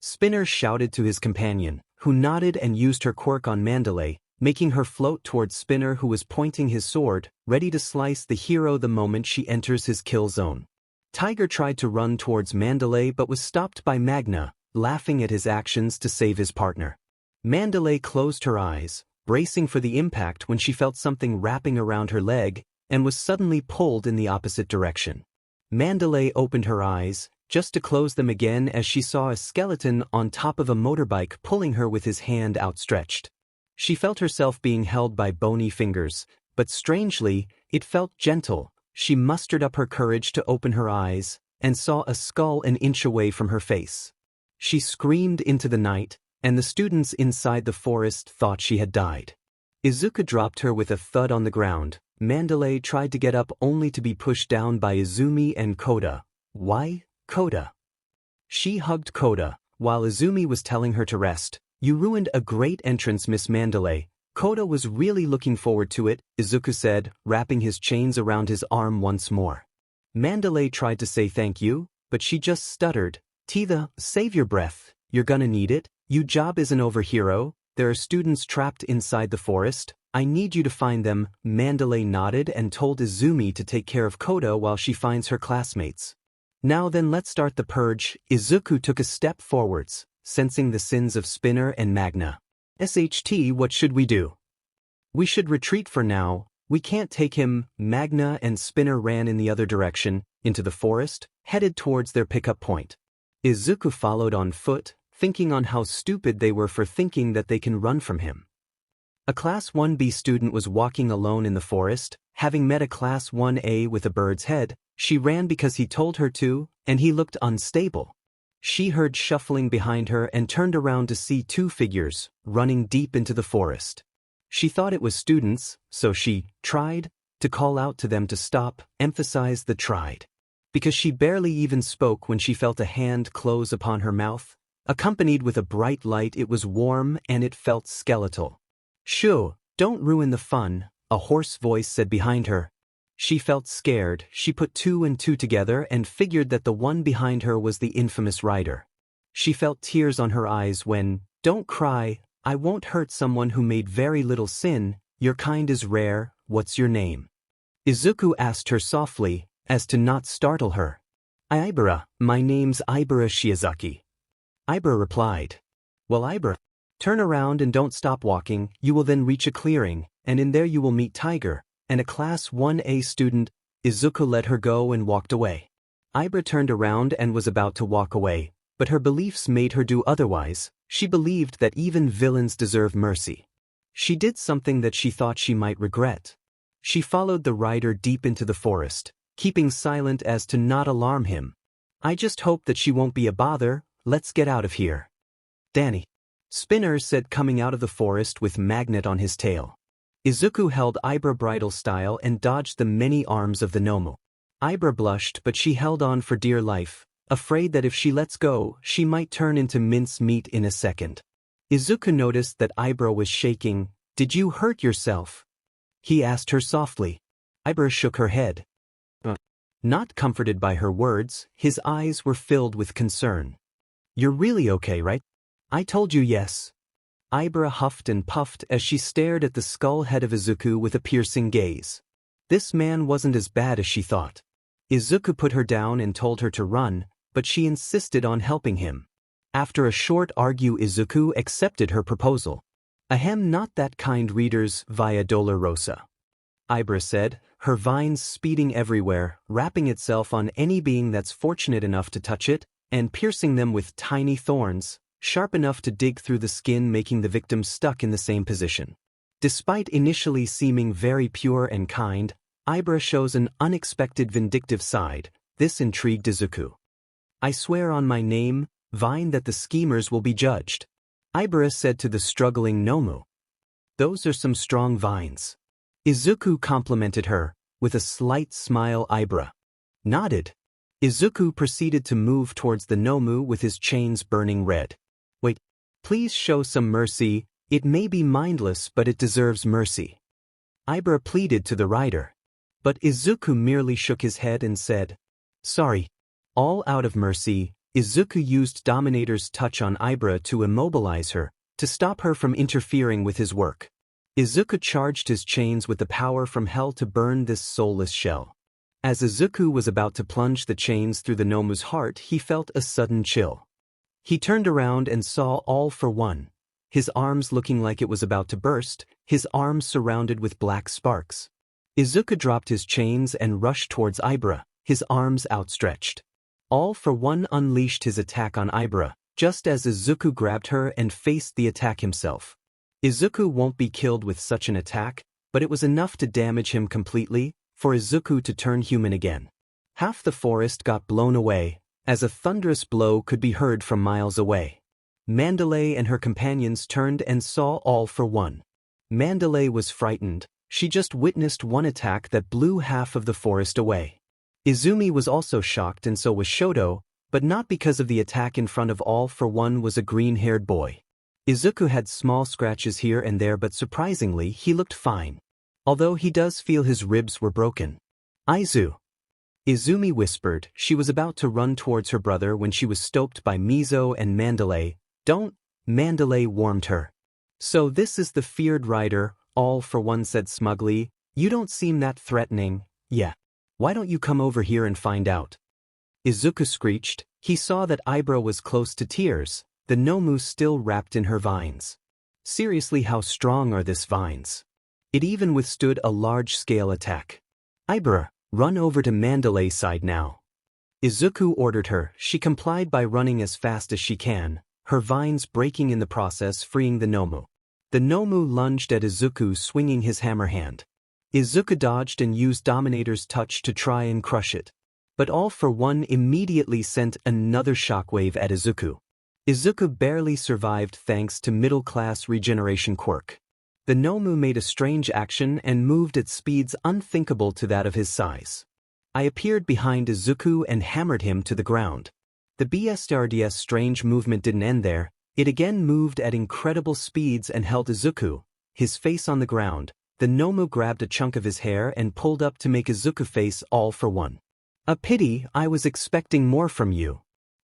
Spinner shouted to his companion, who nodded and used her quirk on Mandalay, making her float towards Spinner, who was pointing his sword, ready to slice the hero the moment she enters his kill zone. Tiger tried to run towards Mandalay but was stopped by Magna, laughing at his actions to save his partner. Mandalay closed her eyes, bracing for the impact when she felt something wrapping around her leg, and was suddenly pulled in the opposite direction. Mandalay opened her eyes, just to close them again as she saw a skeleton on top of a motorbike pulling her with his hand outstretched. She felt herself being held by bony fingers, but strangely, it felt gentle. She mustered up her courage to open her eyes, and saw a skull an inch away from her face. She screamed into the night, and the students inside the forest thought she had died. Izuku dropped her with a thud on the ground. Mandalay tried to get up only to be pushed down by Izumi and Kota. Why, Kota? She hugged Kota, while Izumi was telling her to rest. You ruined a great entrance, Miss Mandalay. Kota was really looking forward to it, Izuku said, wrapping his chains around his arm once more. Mandalay tried to say thank you, but she just stuttered. 𝗧𝗲𝗄, save your breath. You're gonna need it. Your job isn't over, hero. There are students trapped inside the forest. I need you to find them. Mandalay nodded and told Izumi to take care of Kota while she finds her classmates. Now then, let's start the purge. Izuku took a step forwards, sensing the sins of Spinner and Magna. SHT, what should we do? We should retreat for now. We can't take him. Magna and Spinner ran in the other direction, into the forest, headed towards their pickup point. Izuku followed on foot, thinking on how stupid they were for thinking that they can run from him. A Class 1B student was walking alone in the forest. Having met a Class 1A with a bird's head, she ran because he told her to, and he looked unstable. She heard shuffling behind her and turned around to see two figures, running deep into the forest. She thought it was students, so she tried to call out to them to stop, emphasize the tried. Because she barely even spoke when she felt a hand close upon her mouth. Accompanied with a bright light, it was warm and it felt skeletal. Shoo, don't ruin the fun, a hoarse voice said behind her. She felt scared. She put two and two together and figured that the one behind her was the infamous rider. She felt tears on her eyes when, don't cry, I won't hurt someone who made very little sin, your kind is rare, what's your name? Izuku asked her softly, as to not startle her. Ibara, my name's Ibara Shiozaki. Ibara replied. Well, Ibara, turn around and don't stop walking. You will then reach a clearing, and in there you will meet Tiger, and a Class 1A student. Izuku let her go and walked away. Ibara turned around and was about to walk away, but her beliefs made her do otherwise. She believed that even villains deserve mercy. She did something that she thought she might regret. She followed the rider deep into the forest, keeping silent as to not alarm him. I just hope that she won't be a bother. Let's get out of here. Danny. Spinner said, coming out of the forest with Magnet on his tail. Izuku held Ibara bridal style and dodged the many arms of the Nomu. Ibara blushed, but she held on for dear life, afraid that if she lets go, she might turn into mince meat in a second. Izuku noticed that Ibara was shaking. Did you hurt yourself? He asked her softly. Ibara shook her head. Not comforted by her words, his eyes were filled with concern. You're really okay, right? I told you yes. Ibara huffed and puffed as she stared at the skull head of Izuku with a piercing gaze. This man wasn't as bad as she thought. Izuku put her down and told her to run, but she insisted on helping him. After a short argue, Izuku accepted her proposal. Ahem, not that kind, readers, via Dolorosa. Ibara said, her vines speeding everywhere, wrapping itself on any being that's fortunate enough to touch it, and piercing them with tiny thorns, sharp enough to dig through the skin, making the victim stuck in the same position. Despite initially seeming very pure and kind, Ibara shows an unexpected vindictive side. This intrigued Izuku. I swear on my name, Vine, that the schemers will be judged, Ibara said to the struggling Nomu. Those are some strong vines. Izuku complimented her, with a slight smile. Ibara nodded. Izuku proceeded to move towards the Nomu with his chains burning red. Wait, please show some mercy. It may be mindless, but it deserves mercy. Ibara pleaded to the rider. But Izuku merely shook his head and said, sorry. All out of mercy, Izuku used Dominator's touch on Ibara to immobilize her, to stop her from interfering with his work. Izuku charged his chains with the power from hell to burn this soulless shell. As Izuku was about to plunge the chains through the Nomu's heart, he felt a sudden chill. He turned around and saw 𝗓𝗏, his arms looking like it was about to burst, his arms surrounded with black sparks. Izuku dropped his chains and rushed towards 𝗓𝗏, his arms outstretched. 𝗓𝗏 unleashed his attack on 𝗓𝗏, just as Izuku grabbed her and faced the attack himself. Izuku won't be killed with such an attack, but it was enough to damage him completely, for Izuku to turn human again. Half the forest got blown away, as a thunderous blow could be heard from miles away. 𝗵𝗃𝗍 and her companions turned and saw 𝗓𝗏. 𝗵𝗃𝗍 was frightened. She just witnessed one attack that blew half of the forest away. Izumi was also shocked, and so was Shoto, but not because of the attack. In front of 𝗓𝗏 was a green-haired boy. Izuku had small scratches here and there, but surprisingly he looked fine. Although he does feel his ribs were broken. Izumi whispered. She was about to run towards her brother when she was stopped by Mizo and 𝗵𝗃𝗍. Don't, 𝗵𝗃𝗍 warned her. So this is the feared rider, 𝗓𝗏 said smugly. You don't seem that threatening. Yeah. Why don't you come over here and find out? Izuku screeched. He saw that 𝗓𝗏 was close to tears, the Nomu still wrapped in her vines. Seriously, how strong are these vines? It even withstood a large-scale attack. 𝗓𝗏, run over to 𝗵𝗃𝗍's side now. Izuku ordered her. She complied by running as fast as she can, her vines breaking in the process, freeing the Nomu. The Nomu lunged at Izuku, swinging his hammer hand. Izuku dodged and used Dominator's touch to try and crush it. But 𝗓𝗏 immediately sent another shockwave at Izuku. Izuku barely survived thanks to middle-class regeneration quirk. The Nomu made a strange action and moved at speeds unthinkable to that of his size. I appeared behind Izuku and hammered him to the ground. The 𝗵𝗃𝗏𝗧𝗏's strange movement didn't end there. It again moved at incredible speeds and held Izuku, his face on the ground. The Nomu grabbed a chunk of his hair and pulled up to make Izuku face 𝗓𝗏. A pity, I was expecting more from you.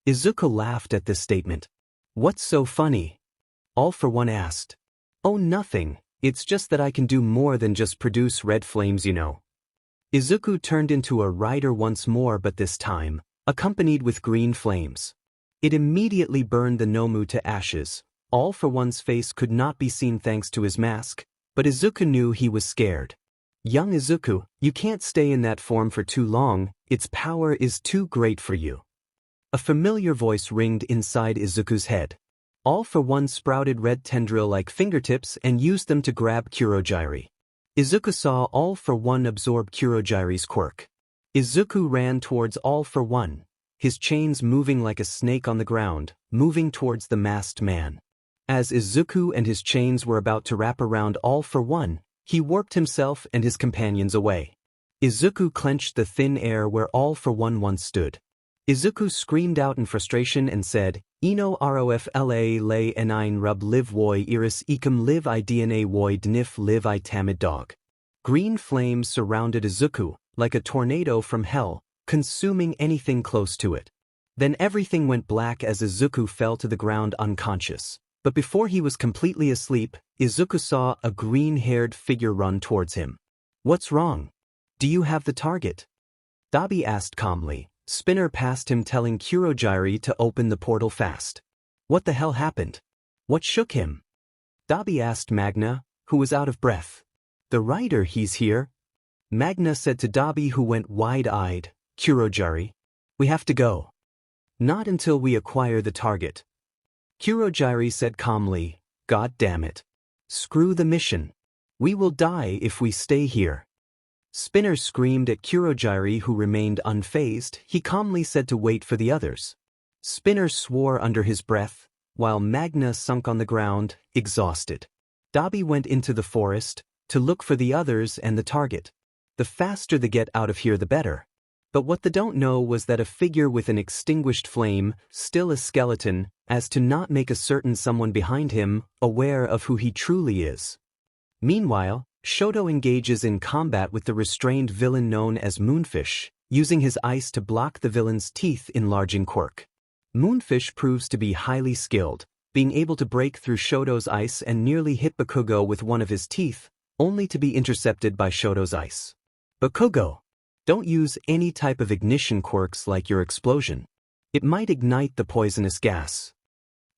Izuku laughed at this statement. What's so funny? 𝗓𝗏 asked. Oh, nothing, it's just that I can do more than just produce red flames, you know. Izuku turned into a rider once more, but this time, accompanied with green flames. It immediately burned the Nomu to ashes. 𝗓𝗏's face could not be seen thanks to his mask, but Izuku knew he was scared. Young Izuku, you can't stay in that form for too long, its power is too great for you. A familiar voice ringed inside Izuku's head. 𝗓𝗏 sprouted red tendril-like fingertips and used them to grab 𝗬𝗁𝙢𝗎. Izuku saw 𝗓𝗏 absorb 𝗬𝗁𝙢𝗎's quirk. Izuku ran towards 𝗓𝗏, his chains moving like a snake on the ground, moving towards the masked man. As Izuku and his chains were about to wrap around 𝗓𝗏, he warped himself and his companions away. Izuku clenched the thin air where 𝗓𝗏 once stood. Izuku screamed out in frustration and said, Eno rofla lay enine rub live woi iris ecum live I dna woi dnif live I tamid dog. Green flames surrounded Izuku, like a tornado from hell, consuming anything close to it. Then everything went black as Izuku fell to the ground unconscious. But before he was completely asleep, Izuku saw a green-haired figure run towards him. What's wrong? Do you have the target? 𝗬𝗶𝗍 asked calmly. Spinner passed him, telling 𝗬𝗁𝙢𝗎 to open the portal fast. What the hell happened? What shook him? 𝗬𝗶𝗍 asked Magna, who was out of breath. The rider, he's here. Magna said to 𝗬𝗶𝗍, who went wide-eyed. 𝗬𝗁𝙢𝗎. We have to go. Not until we acquire the target. 𝗬𝗁𝙢𝗎 said calmly, God damn it. Screw the mission. We will die if we stay here. Spinner screamed at 𝗬𝗁𝙢𝗎, who remained unfazed. He calmly said to wait for the others. Spinner swore under his breath, while Magna sunk on the ground, exhausted. 𝗬𝗶𝗍 went into the forest, to look for the others and the target. The faster they get out of here the better. But what they don't know was that a figure with an extinguished flame, still a skeleton, as to not make a certain someone behind him aware of who he truly is. Meanwhile, Shoto engages in combat with the restrained villain known as Moonfish, using his ice to block the villain's teeth enlarging quirk. Moonfish proves to be highly skilled, being able to break through Shoto's ice and nearly hit Bakugo with one of his teeth, only to be intercepted by Shoto's ice. Bakugo, don't use any type of ignition quirks like your explosion. It might ignite the poisonous gas.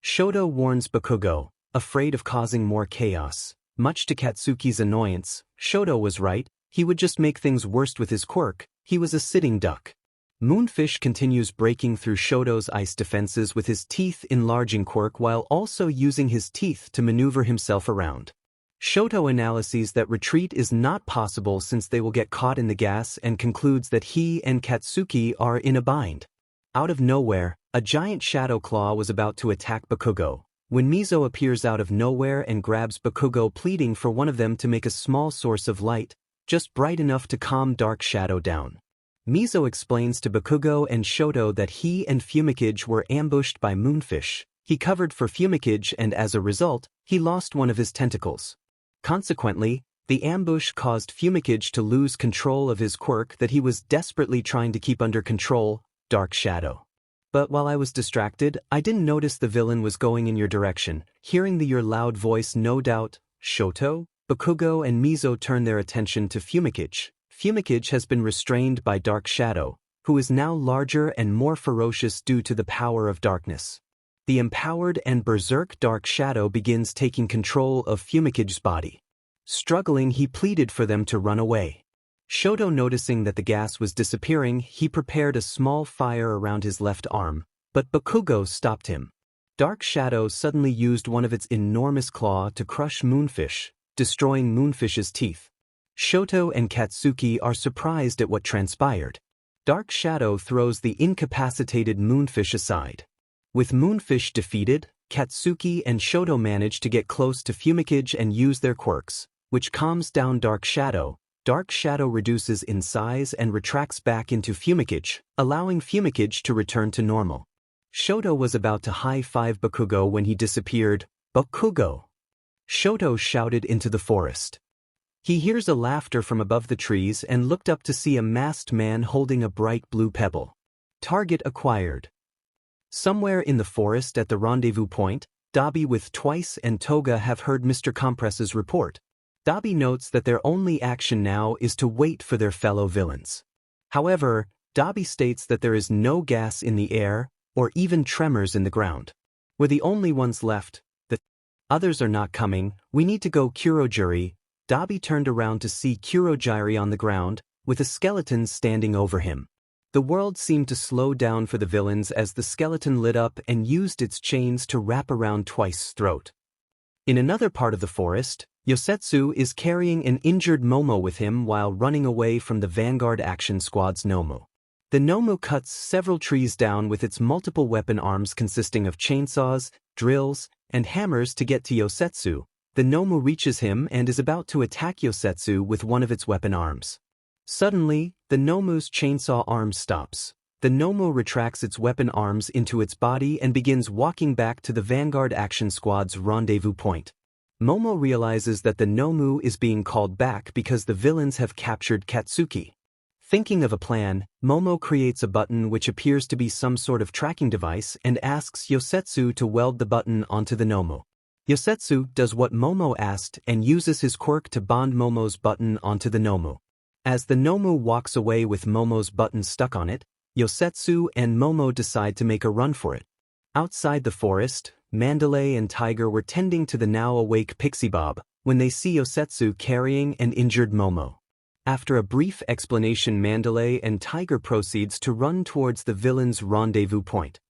Shoto warns Bakugo, afraid of causing more chaos. Much to Katsuki's annoyance, Shoto was right, he would just make things worse with his quirk. He was a sitting duck. Moonfish continues breaking through Shoto's ice defenses with his teeth enlarging quirk while also using his teeth to maneuver himself around. Shoto analyses that retreat is not possible since they will get caught in the gas and concludes that he and Katsuki are in a bind. Out of nowhere, a giant shadow claw was about to attack Bakugo, when Mizo appears out of nowhere and grabs Bakugo, pleading for one of them to make a small source of light, just bright enough to calm Dark Shadow down. Mizo explains to Bakugo and Shoto that he and 𝗵𝗃𝗃 were ambushed by Moonfish. He covered for 𝗵𝗃𝗃 and as a result, he lost one of his tentacles. Consequently, the ambush caused 𝗵𝗃𝗃 to lose control of his quirk that he was desperately trying to keep under control, Dark Shadow. But while I was distracted, I didn't notice the villain was going in your direction. Hearing your loud voice, no doubt, Shoto, Bakugo and Mizo turn their attention to 𝗵𝗃𝗃. 𝗵𝗃𝗃 has been restrained by Dark Shadow, who is now larger and more ferocious due to the power of darkness. The empowered and berserk Dark Shadow begins taking control of 𝗵𝗃𝗃's body. Struggling, he pleaded for them to run away. Shoto, noticing that the gas was disappearing, he prepared a small fire around his left arm, but Bakugo stopped him. Dark Shadow suddenly used one of its enormous claw to crush Moonfish, destroying Moonfish's teeth. Shoto and Katsuki are surprised at what transpired. Dark Shadow throws the incapacitated Moonfish aside. With Moonfish defeated, Katsuki and Shoto manage to get close to 𝗵𝗃𝗃 and use their quirks, which calms down Dark Shadow. Dark Shadow reduces in size and retracts back into 𝗵𝗃𝗃, allowing 𝗵𝗃𝗃 to return to normal. Shoto was about to high-five Bakugo when he disappeared. Bakugo! Shoto shouted into the forest. He hears a laughter from above the trees and looked up to see a masked man holding a bright blue pebble. Target acquired. Somewhere in the forest at the rendezvous point, 𝗬𝗵𝗍 with 𝗬𝗏 and 𝗬𝗏 have heard Mr. Compress's report. 𝗬𝗵𝗍 notes that their only action now is to wait for their fellow villains. However, 𝗬𝗬𝗍 states that there is no gas in the air, or even tremors in the ground. We're the only ones left. The others are not coming. We need to go 𝗬𝗁𝗎𝗓. 𝗬𝗬𝗍 turned around to see 𝗬𝗁𝗎𝗓 on the ground, with a skeleton standing over him. The world seemed to slow down for the villains as the skeleton lit up and used its chains to wrap around 𝗬𝗏𝗍's throat. In another part of the forest, Yosetsu is carrying an injured Momo with him while running away from the Vanguard Action Squad's Nomu. The Nomu cuts several trees down with its multiple weapon arms consisting of chainsaws, drills, and hammers to get to Yosetsu. The Nomu reaches him and is about to attack Yosetsu with one of its weapon arms. Suddenly, the Nomu's chainsaw arm stops. The Nomu retracts its weapon arms into its body and begins walking back to the Vanguard Action Squad's rendezvous point. Momo realizes that the Nomu is being called back because the villains have captured Katsuki. Thinking of a plan, Momo creates a button which appears to be some sort of tracking device and asks Yosetsu to weld the button onto the Nomu. Yosetsu does what Momo asked and uses his quirk to bond Momo's button onto the Nomu. As the Nomu walks away with Momo's button stuck on it, Yosetsu and Momo decide to make a run for it. Outside the forest, Mandalay and Tiger were tending to the now awake Pixie Bob when they see Yosetsu carrying an injured Momo. After a brief explanation, Mandalay and Tiger proceeds to run towards the villains' rendezvous point.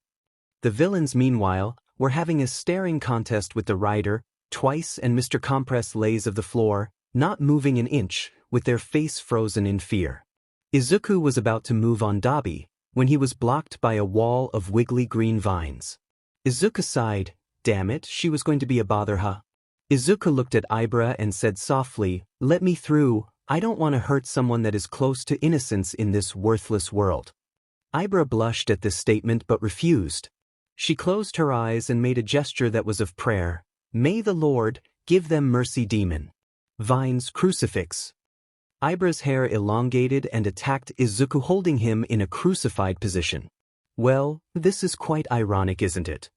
The villains, meanwhile, were having a staring contest with the rider, 𝗬𝗏 and Mr. Compress lays of the floor, not moving an inch, with their face frozen in fear. Izuku was about to move on 𝗬𝗵𝗍 when he was blocked by a wall of wiggly green vines. Izuku sighed. Damn it, she was going to be a bother, huh? Izuku looked at 𝗬𝗓 and said softly, let me through, I don't want to hurt someone that is close to innocence in this worthless world. 𝗬𝗓 blushed at this statement but refused. She closed her eyes and made a gesture that was of prayer. May the Lord give them mercy, demon. Vines crucifix. 𝗬𝗓's hair elongated and attacked Izuku, holding him in a crucified position. Well, this is quite ironic, isn't it?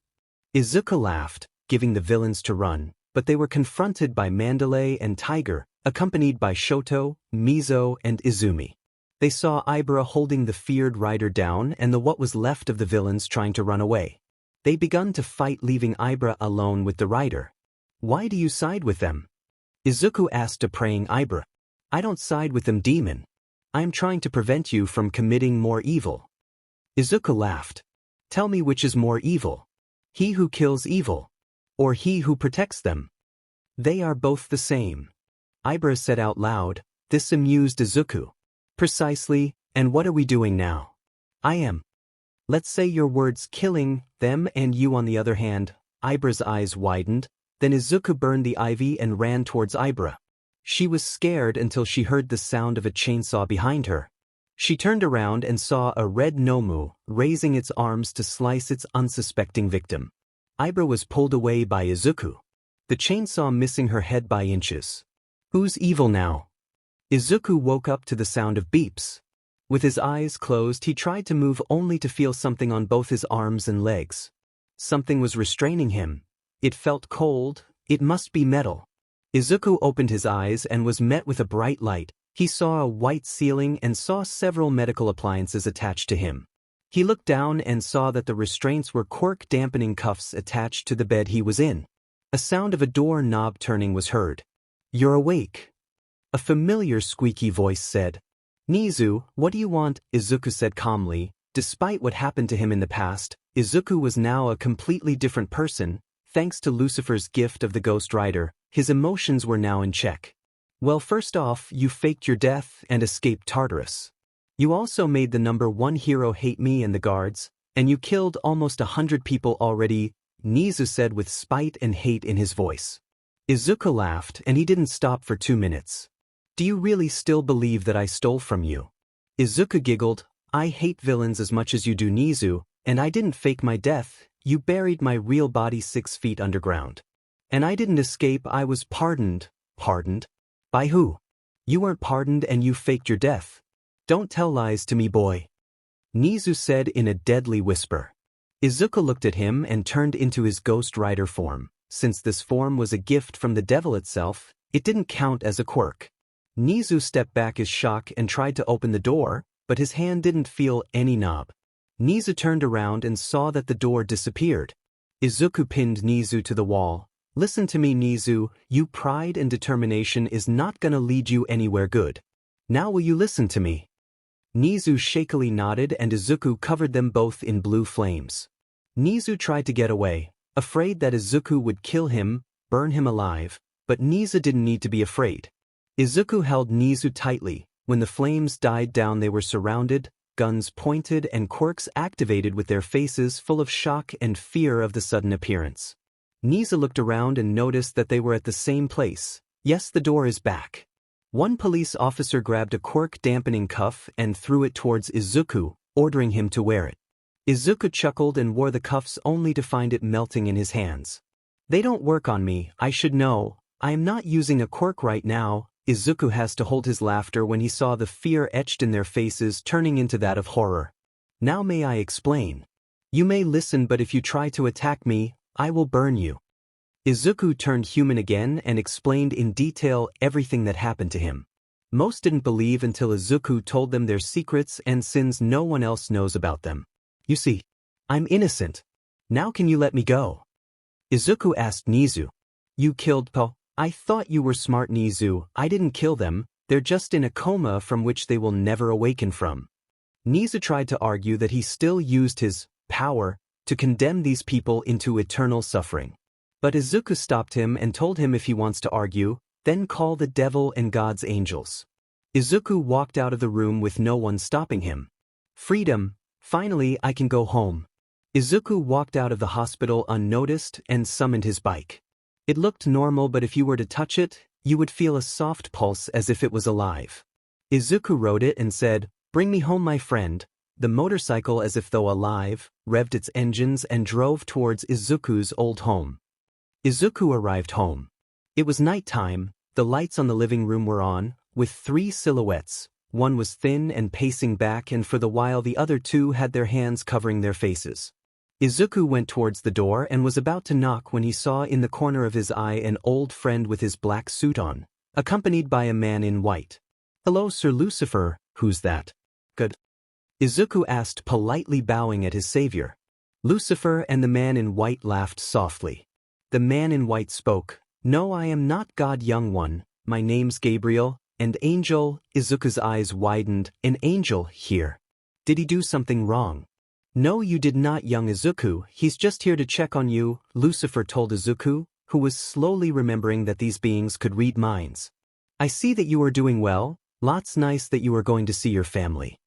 Izuku laughed. giving the villains to run, but they were confronted by Mandalay and Tiger, accompanied by Shoto, Mizo, and Izumi. They saw 𝗧𝗵𝗲 holding the feared rider down and the what was left of the villains trying to run away. They begun to fight, leaving 𝗧𝗵𝗲 alone with the rider. "Why do you side with them?" Izuku asked a praying 𝗧𝗵𝗲. "I don't side with them, demon. I am trying to prevent you from committing more evil." Izuku laughed. "Tell me which is more evil. He who kills evil, or he who protects them?" "They are both the same," 𝗧𝗵𝗲 said out loud. This amused Izuku. "Precisely, and what are we doing now?" "I am. Let's say your words killing them and you on the other hand." 𝗧𝗵𝗲's eyes widened. Then Izuku burned the ivy and ran towards 𝗧𝗵𝗲. She was scared until she heard the sound of a chainsaw behind her. She turned around and saw a red Nomu raising its arms to slice its unsuspecting victim. 𝗧𝗵𝗲 was pulled away by Izuku, the chainsaw missing her head by inches. "Who's evil now?" Izuku woke up to the sound of beeps. With his eyes closed, he tried to move only to feel something on both his arms and legs. Something was restraining him. It felt cold. It must be metal. Izuku opened his eyes and was met with a bright light. He saw a white ceiling and saw several medical appliances attached to him. He looked down and saw that the restraints were Quirk dampening cuffs attached to the bed he was in. A sound of a door knob turning was heard. "You're awake," a familiar squeaky voice said. "Nizu, what do you want?" Izuku said calmly. Despite what happened to him in the past, Izuku was now a completely different person. Thanks to Lucifer's gift of the Ghost Rider, his emotions were now in check. "Well, first off, you faked your death and escaped Tartarus. You also made the #1 hero hate me and the guards, and you killed almost 100 people already," Nizu said with spite and hate in his voice. Izuku laughed, and he didn't stop for 2 minutes. "Do you really still believe that I stole from you?" Izuku giggled. "I hate villains as much as you do, Nizu, and I didn't fake my death. You buried my real body 6 feet underground. And I didn't escape, I was pardoned." "Pardoned? By who?" "You weren't pardoned and you faked your death. Don't tell lies to me, boy," Nizu said in a deadly whisper. Izuku looked at him and turned into his Ghost Rider form. Since this form was a gift from the devil itself, it didn't count as a quirk. Nizu stepped back in shock and tried to open the door, but his hand didn't feel any knob. Nizu turned around and saw that the door disappeared. Izuku pinned Nizu to the wall. "Listen to me, Nizu, your pride and determination is not gonna lead you anywhere good. Now will you listen to me?" Nizu shakily nodded and Izuku covered them both in blue flames. Nizu tried to get away, afraid that Izuku would kill him, burn him alive, but Nizu didn't need to be afraid. Izuku held Nizu tightly. When the flames died down, they were surrounded, guns pointed and quirks activated with their faces full of shock and fear of the sudden appearance. Nizu looked around and noticed that they were at the same place. "Yes, the door is back." One police officer grabbed a quirk dampening cuff and threw it towards Izuku, ordering him to wear it. Izuku chuckled and wore the cuffs only to find it melting in his hands. "They don't work on me, I should know. I am not using a quirk right now." Izuku has to hold his laughter when he saw the fear etched in their faces turning into that of horror. "Now may I explain? You may listen, but if you try to attack me, I will burn you." Izuku turned human again and explained in detail everything that happened to him. Most didn't believe until Izuku told them their secrets and sins no one else knows about them. "You see, I'm innocent. Now can you let me go?" Izuku asked Nizu. "You killed 𝗲𝗲. I thought you were smart, Nizu. I didn't kill them. They're just in a coma from which they will never awaken from." Nizu tried to argue that he still used his power to condemn these people into eternal suffering. But Izuku stopped him and told him if he wants to argue, then call the devil and God's angels. Izuku walked out of the room with no one stopping him. "Freedom. Finally I can go home." Izuku walked out of the hospital unnoticed and summoned his bike. It looked normal, but if you were to touch it, you would feel a soft pulse as if it was alive. Izuku rode it and said, "Bring me home, my friend." The motorcycle, as if though alive, revved its engines and drove towards Izuku's old home. Izuku arrived home. It was nighttime. The lights on the living room were on, with 3 silhouettes. One was thin and pacing back, and for the while the other 2 had their hands covering their faces. Izuku went towards the door and was about to knock when he saw in the corner of his eye an old friend with his black suit on, accompanied by a man in white. "Hello, Sir Lucifer, who's that?" "Good," Izuku asked, politely bowing at his savior. Lucifer and the man in white laughed softly. The man in white spoke, "No, I am not God, young one, my name's Gabriel, and angel." Izuku's eyes widened. "An angel here? Did he do something wrong?" "No, you did not, young Izuku, he's just here to check on you," Lucifer told Izuku, who was slowly remembering that these beings could read minds. "I see that you are doing well, lots nice that you are going to see your family.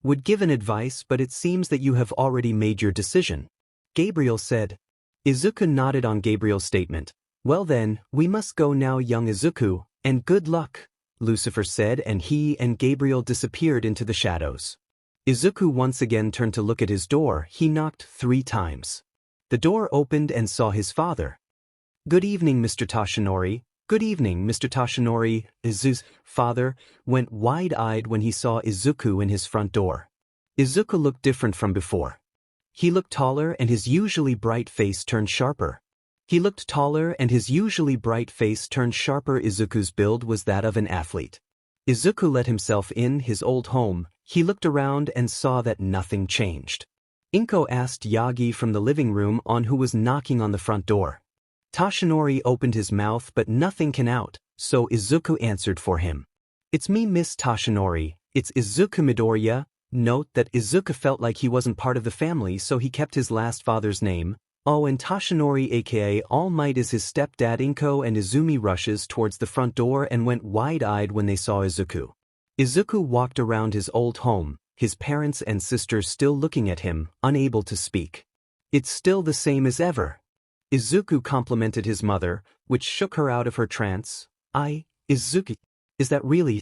Would give an advice, but it seems that you have already made your decision," Gabriel said. Izuku nodded on Gabriel's statement. "Well then, we must go now, young Izuku, and good luck," Lucifer said, and he and Gabriel disappeared into the shadows. Izuku once again turned to look at his door. He knocked 3 times. The door opened and saw his father. "Good evening, Mr. Toshinori." "Good evening, Mr. Toshinori." Izuku's father went wide-eyed when he saw Izuku in his front door. Izuku looked different from before. He looked taller and his usually bright face turned sharper. Izuku's build was that of an athlete. Izuku let himself in his old home. He looked around and saw that nothing changed. Inko asked Yagi from the living room on who was knocking on the front door. Toshinori opened his mouth but nothing came out, so Izuku answered for him. "It's me, Miss Toshinori, it's Izuku Midorya." Note that Izuku felt like he wasn't part of the family, so he kept his last father's name. Oh, and Toshinori aka All Might is his stepdad. Inko and Izumi rushes towards the front door and went wide-eyed when they saw Izuku. Izuku walked around his old home, his parents and sisters still looking at him, unable to speak. "It's still the same as ever." Izuku complimented his mother, which shook her out of her trance. Izuku, is that really?"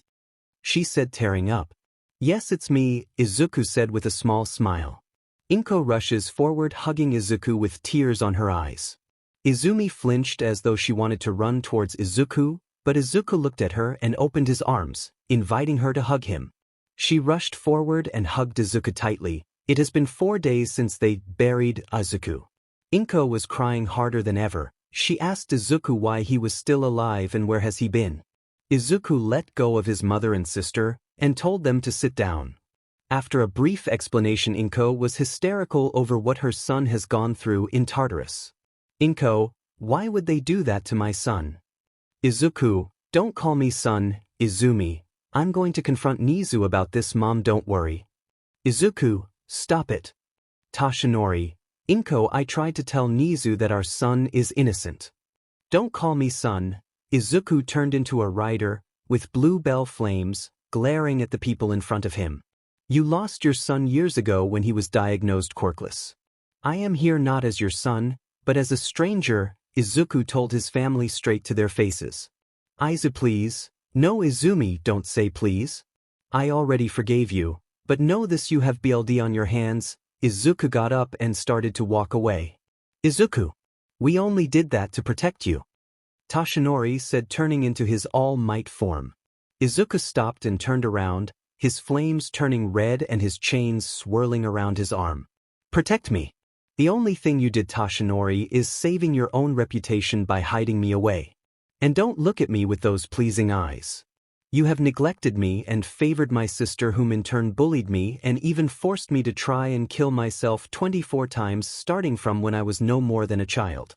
she said, tearing up. "Yes, it's me," Izuku said with a small smile. Inko rushes forward, hugging Izuku with tears on her eyes. Izumi flinched as though she wanted to run towards Izuku, but Izuku looked at her and opened his arms, inviting her to hug him. She rushed forward and hugged Izuku tightly. It has been 4 days since they buried Izuku. Inko was crying harder than ever. She asked Izuku why he was still alive and where has he been. Izuku let go of his mother and sister and told them to sit down. After a brief explanation, Inko was hysterical over what her son has gone through in Tartarus. "Inko, why would they do that to my son?" "Izuku, don't call me son." "Izumi, I'm going to confront Nizu about this. Mom, don't worry." "Izuku, stop it." "Toshinori, Inko, I tried to tell Nizu that our son is innocent." "Don't call me son." Izuku turned into a rider, with blue bell flames, glaring at the people in front of him. "You lost your son years ago when he was diagnosed quirkless. I am here not as your son, but as a stranger," Izuku told his family straight to their faces. "Izu, please." "No, Izumi, don't say please. I already forgave you, but know this, you have blood on your hands." Izuku got up and started to walk away. "Izuku, we only did that to protect you," Toshinori said, turning into his All Might form. Izuku stopped and turned around, his flames turning red and his chains swirling around his arm. "Protect me? The only thing you did, Toshinori, is saving your own reputation by hiding me away. And don't look at me with those pleasing eyes. You have neglected me and favored my sister, whom in turn bullied me and even forced me to try and kill myself 24 times, starting from when I was no more than a child."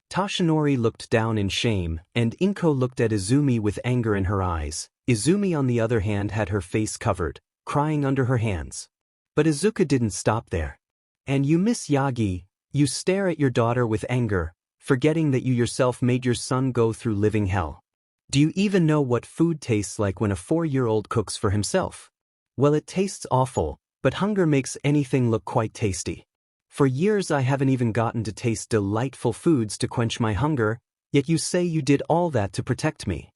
Toshinori looked down in shame, and Inko looked at Izumi with anger in her eyes. Izumi, on the other hand, had her face covered, crying under her hands. But Izuku didn't stop there. "And you, Miss Yagi, you stare at your daughter with anger, forgetting that you yourself made your son go through living hell. Do you even know what food tastes like when a 4-year-old cooks for himself? Well, it tastes awful, but hunger makes anything look quite tasty. For years I haven't even gotten to taste delightful foods to quench my hunger, yet you say you did all that to protect me."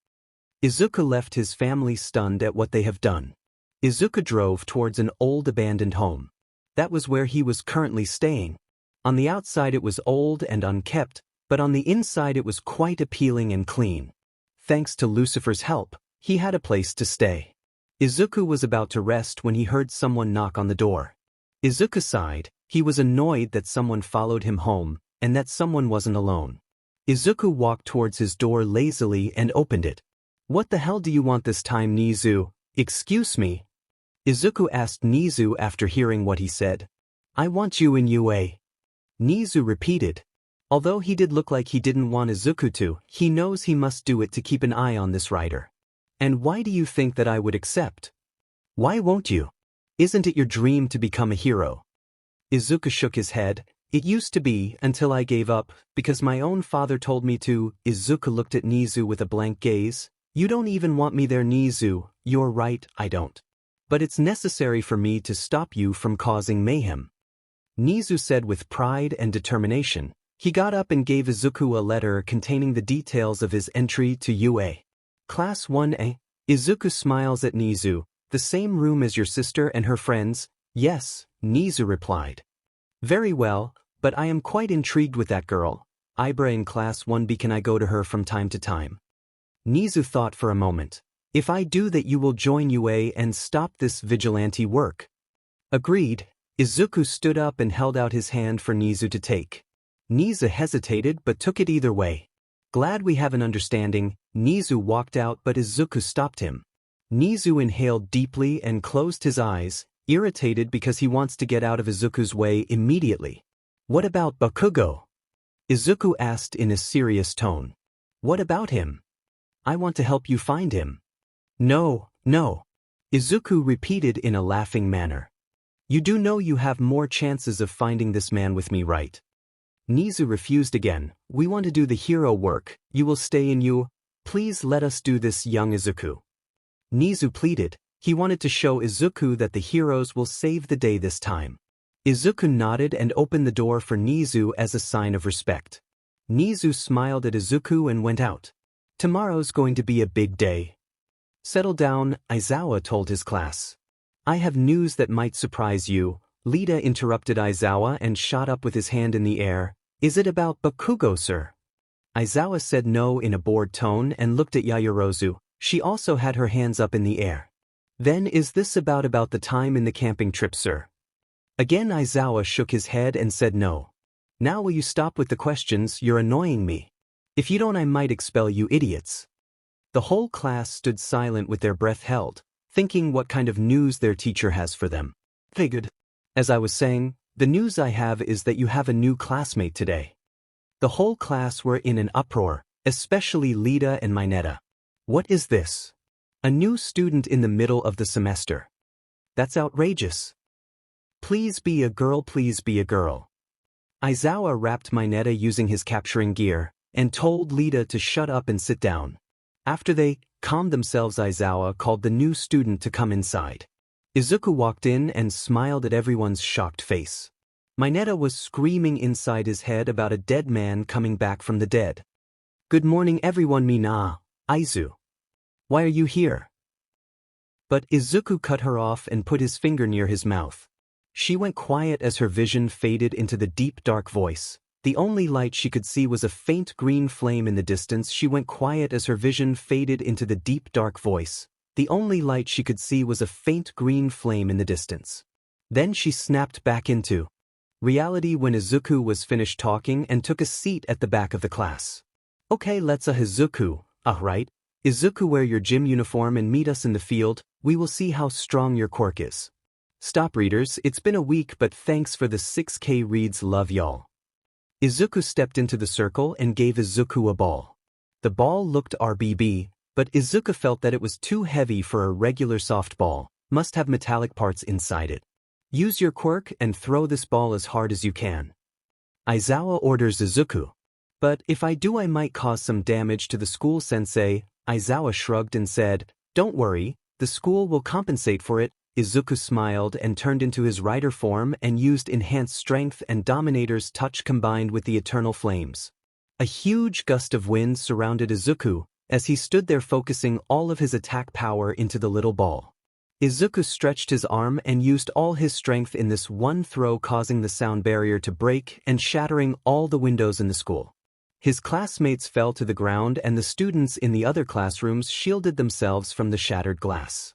Izuku left his family stunned at what they have done. Izuku drove towards an old abandoned home. That was where he was currently staying. On the outside it was old and unkept, but on the inside it was quite appealing and clean. Thanks to Lucifer's help, he had a place to stay. Izuku was about to rest when he heard someone knock on the door. Izuku sighed. He was annoyed that someone followed him home, and that someone wasn't alone. Izuku walked towards his door lazily and opened it. "What the hell do you want this time, 値𝗍? Excuse me?" Izuku asked Њizu after hearing what he said. "I want you in UA." Њizu repeated. Although he did look like he didn't want Izuku to, he knows he must do it to keep an eye on this writer. "And why do you think that I would accept? Why won't you? Isn't it your dream to become a hero?" Izuku shook his head. "It used to be, until I gave up, because my own father told me to." Izuku looked at Њizu with a blank gaze. "You don't even want me there, Њizu." "You're right, I don't. But it's necessary for me to stop you from causing mayhem," Њizu said with pride and determination. He got up and gave Izuku a letter containing the details of his entry to UA. Class 1A. Izuku smiles at Њizu. "The same room as your sister and her friends?" "Yes," Њizu replied. "Very well, but I am quite intrigued with that girl. Ibra in Class 1B, can I go to her from time to time?" Њizu thought for a moment. "If I do that, you will join UA and stop this vigilante work." Agreed. Izuku stood up and held out his hand for Њizu to take. Њizu hesitated but took it either way. "Glad we have an understanding." Њizu walked out, but Izuku stopped him. Њizu inhaled deeply and closed his eyes, irritated because he wants to get out of Izuku's way immediately. "What about Bakugo?" Izuku asked in a serious tone. "What about him? I want to help you find him." No, Izuku repeated in a laughing manner. "You do know you have more chances of finding this man with me, right?" Њizu refused again. "We want to do the hero work. You will stay in you. Please let us do this, young Izuku." Њizu pleaded. He wanted to show Izuku that the heroes will save the day this time. Izuku nodded and opened the door for Њizu as a sign of respect. Њizu smiled at Izuku and went out. "Tomorrow's going to be a big day." "Settle down," Aizawa told his class. "I have news that might surprise you." Lita interrupted Aizawa and shot up with his hand in the air. "Is it about Bakugo, sir?" Aizawa said no in a bored tone and looked at Yaoyorozu. She also had her hands up in the air. "Then is this about the time in the camping trip, sir?" Again Aizawa shook his head and said no. "Now will you stop with the questions? You're annoying me. If you don't, I might expel you idiots." The whole class stood silent with their breath held, thinking what kind of news their teacher has for them. Figured. "As I was saying, the news I have is that you have a new classmate today." The whole class were in an uproar, especially Lita and Mineta. "What is this? A new student in the middle of the semester? That's outrageous. Please be a girl, please be a girl." Aizawa wrapped Mineta using his capturing gear, and told Lita to shut up and sit down. After they calmed themselves, Aizawa called the new student to come inside. Izuku walked in and smiled at everyone's shocked face. Mineta was screaming inside his head about a dead man coming back from the dead. "Good morning everyone, Mina, Aizu. Why are you here?" But Izuku cut her off and put his finger near his mouth. She went quiet as her vision faded into the deep dark voice. The only light she could see was a faint green flame in the distance. She went quiet as her vision faded into the deep dark voice. The only light she could see was a faint green flame in the distance. Then she snapped back into reality when Izuku was finished talking and took a seat at the back of the class. "Okay, let's Izuku. Right. Izuku, wear your gym uniform and meet us in the field. We will see how strong your quirk is." "Stop, readers, it's been a week, but thanks for the 6K reads, love y'all." Izuku stepped into the circle and gave Izuku a ball. The ball looked RBB, but Izuku felt that it was too heavy for a regular softball, must have metallic parts inside it. "Use your quirk and throw this ball as hard as you can." Aizawa orders Izuku. "But if I do, I might cause some damage to the school, sensei." Aizawa shrugged and said, "Don't worry, the school will compensate for it." Izuku smiled and turned into his rider form and used enhanced strength and Dominator's touch combined with the eternal flames. A huge gust of wind surrounded Izuku as he stood there, focusing all of his attack power into the little ball. Izuku stretched his arm and used all his strength in this one throw, causing the sound barrier to break and shattering all the windows in the school. His classmates fell to the ground and the students in the other classrooms shielded themselves from the shattered glass.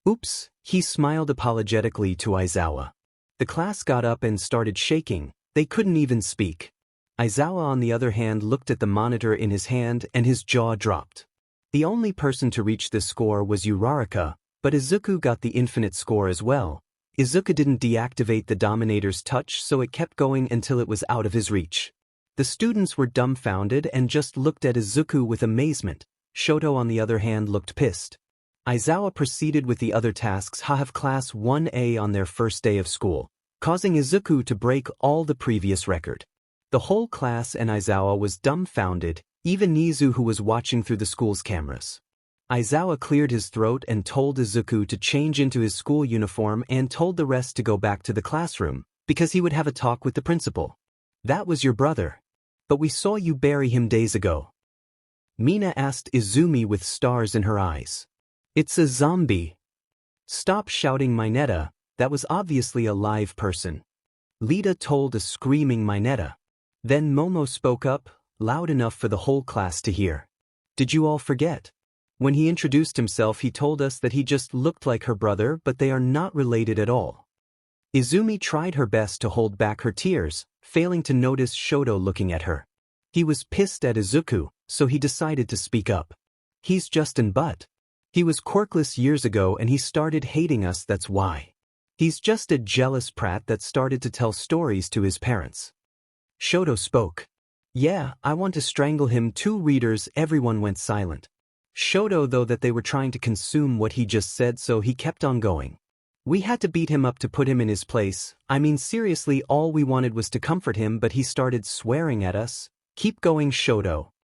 "Oops," he smiled apologetically to Aizawa. The class got up and started shaking. They couldn't even speak. Aizawa on the other hand looked at the monitor in his hand and his jaw dropped. The only person to reach this score was 𝗬𝗧𝗏, but Izuku got the infinite score as well. Izuku didn't deactivate the Dominator's touch, so it kept going until it was out of his reach. The students were dumbfounded and just looked at Izuku with amazement. Shoto on the other hand looked pissed. Aizawa proceeded with the other tasks have class 1A on their first day of school, causing Izuku to break all the previous record. The whole class and Aizawa was dumbfounded, even Nizu who was watching through the school's cameras. Aizawa cleared his throat and told Izuku to change into his school uniform and told the rest to go back to the classroom, because he would have a talk with the principal. That was your brother. But we saw you bury him days ago. Mina asked Izumi with stars in her eyes. It's a zombie. Stop shouting Mineta, that was obviously a live person. Lita told a screaming Mineta. Then Momo spoke up, loud enough for the whole class to hear. Did you all forget? When he introduced himself he told us that he just looked like her brother, but they are not related at all. Izumi tried her best to hold back her tears, failing to notice Shoto looking at her. He was pissed at Izuku, so he decided to speak up. He's just an butt. He was Quirkless years ago and he started hating us, that's why. He's just a jealous prat that started to tell stories to his parents. Shoto spoke. Yeah, I want to strangle him too. Readers, everyone went silent. Shoto though that they were trying to consume what he just said, so he kept on going. We had to beat him up to put him in his place. I mean seriously, all we wanted was to comfort him, but he started swearing at us. Keep going, Shoto.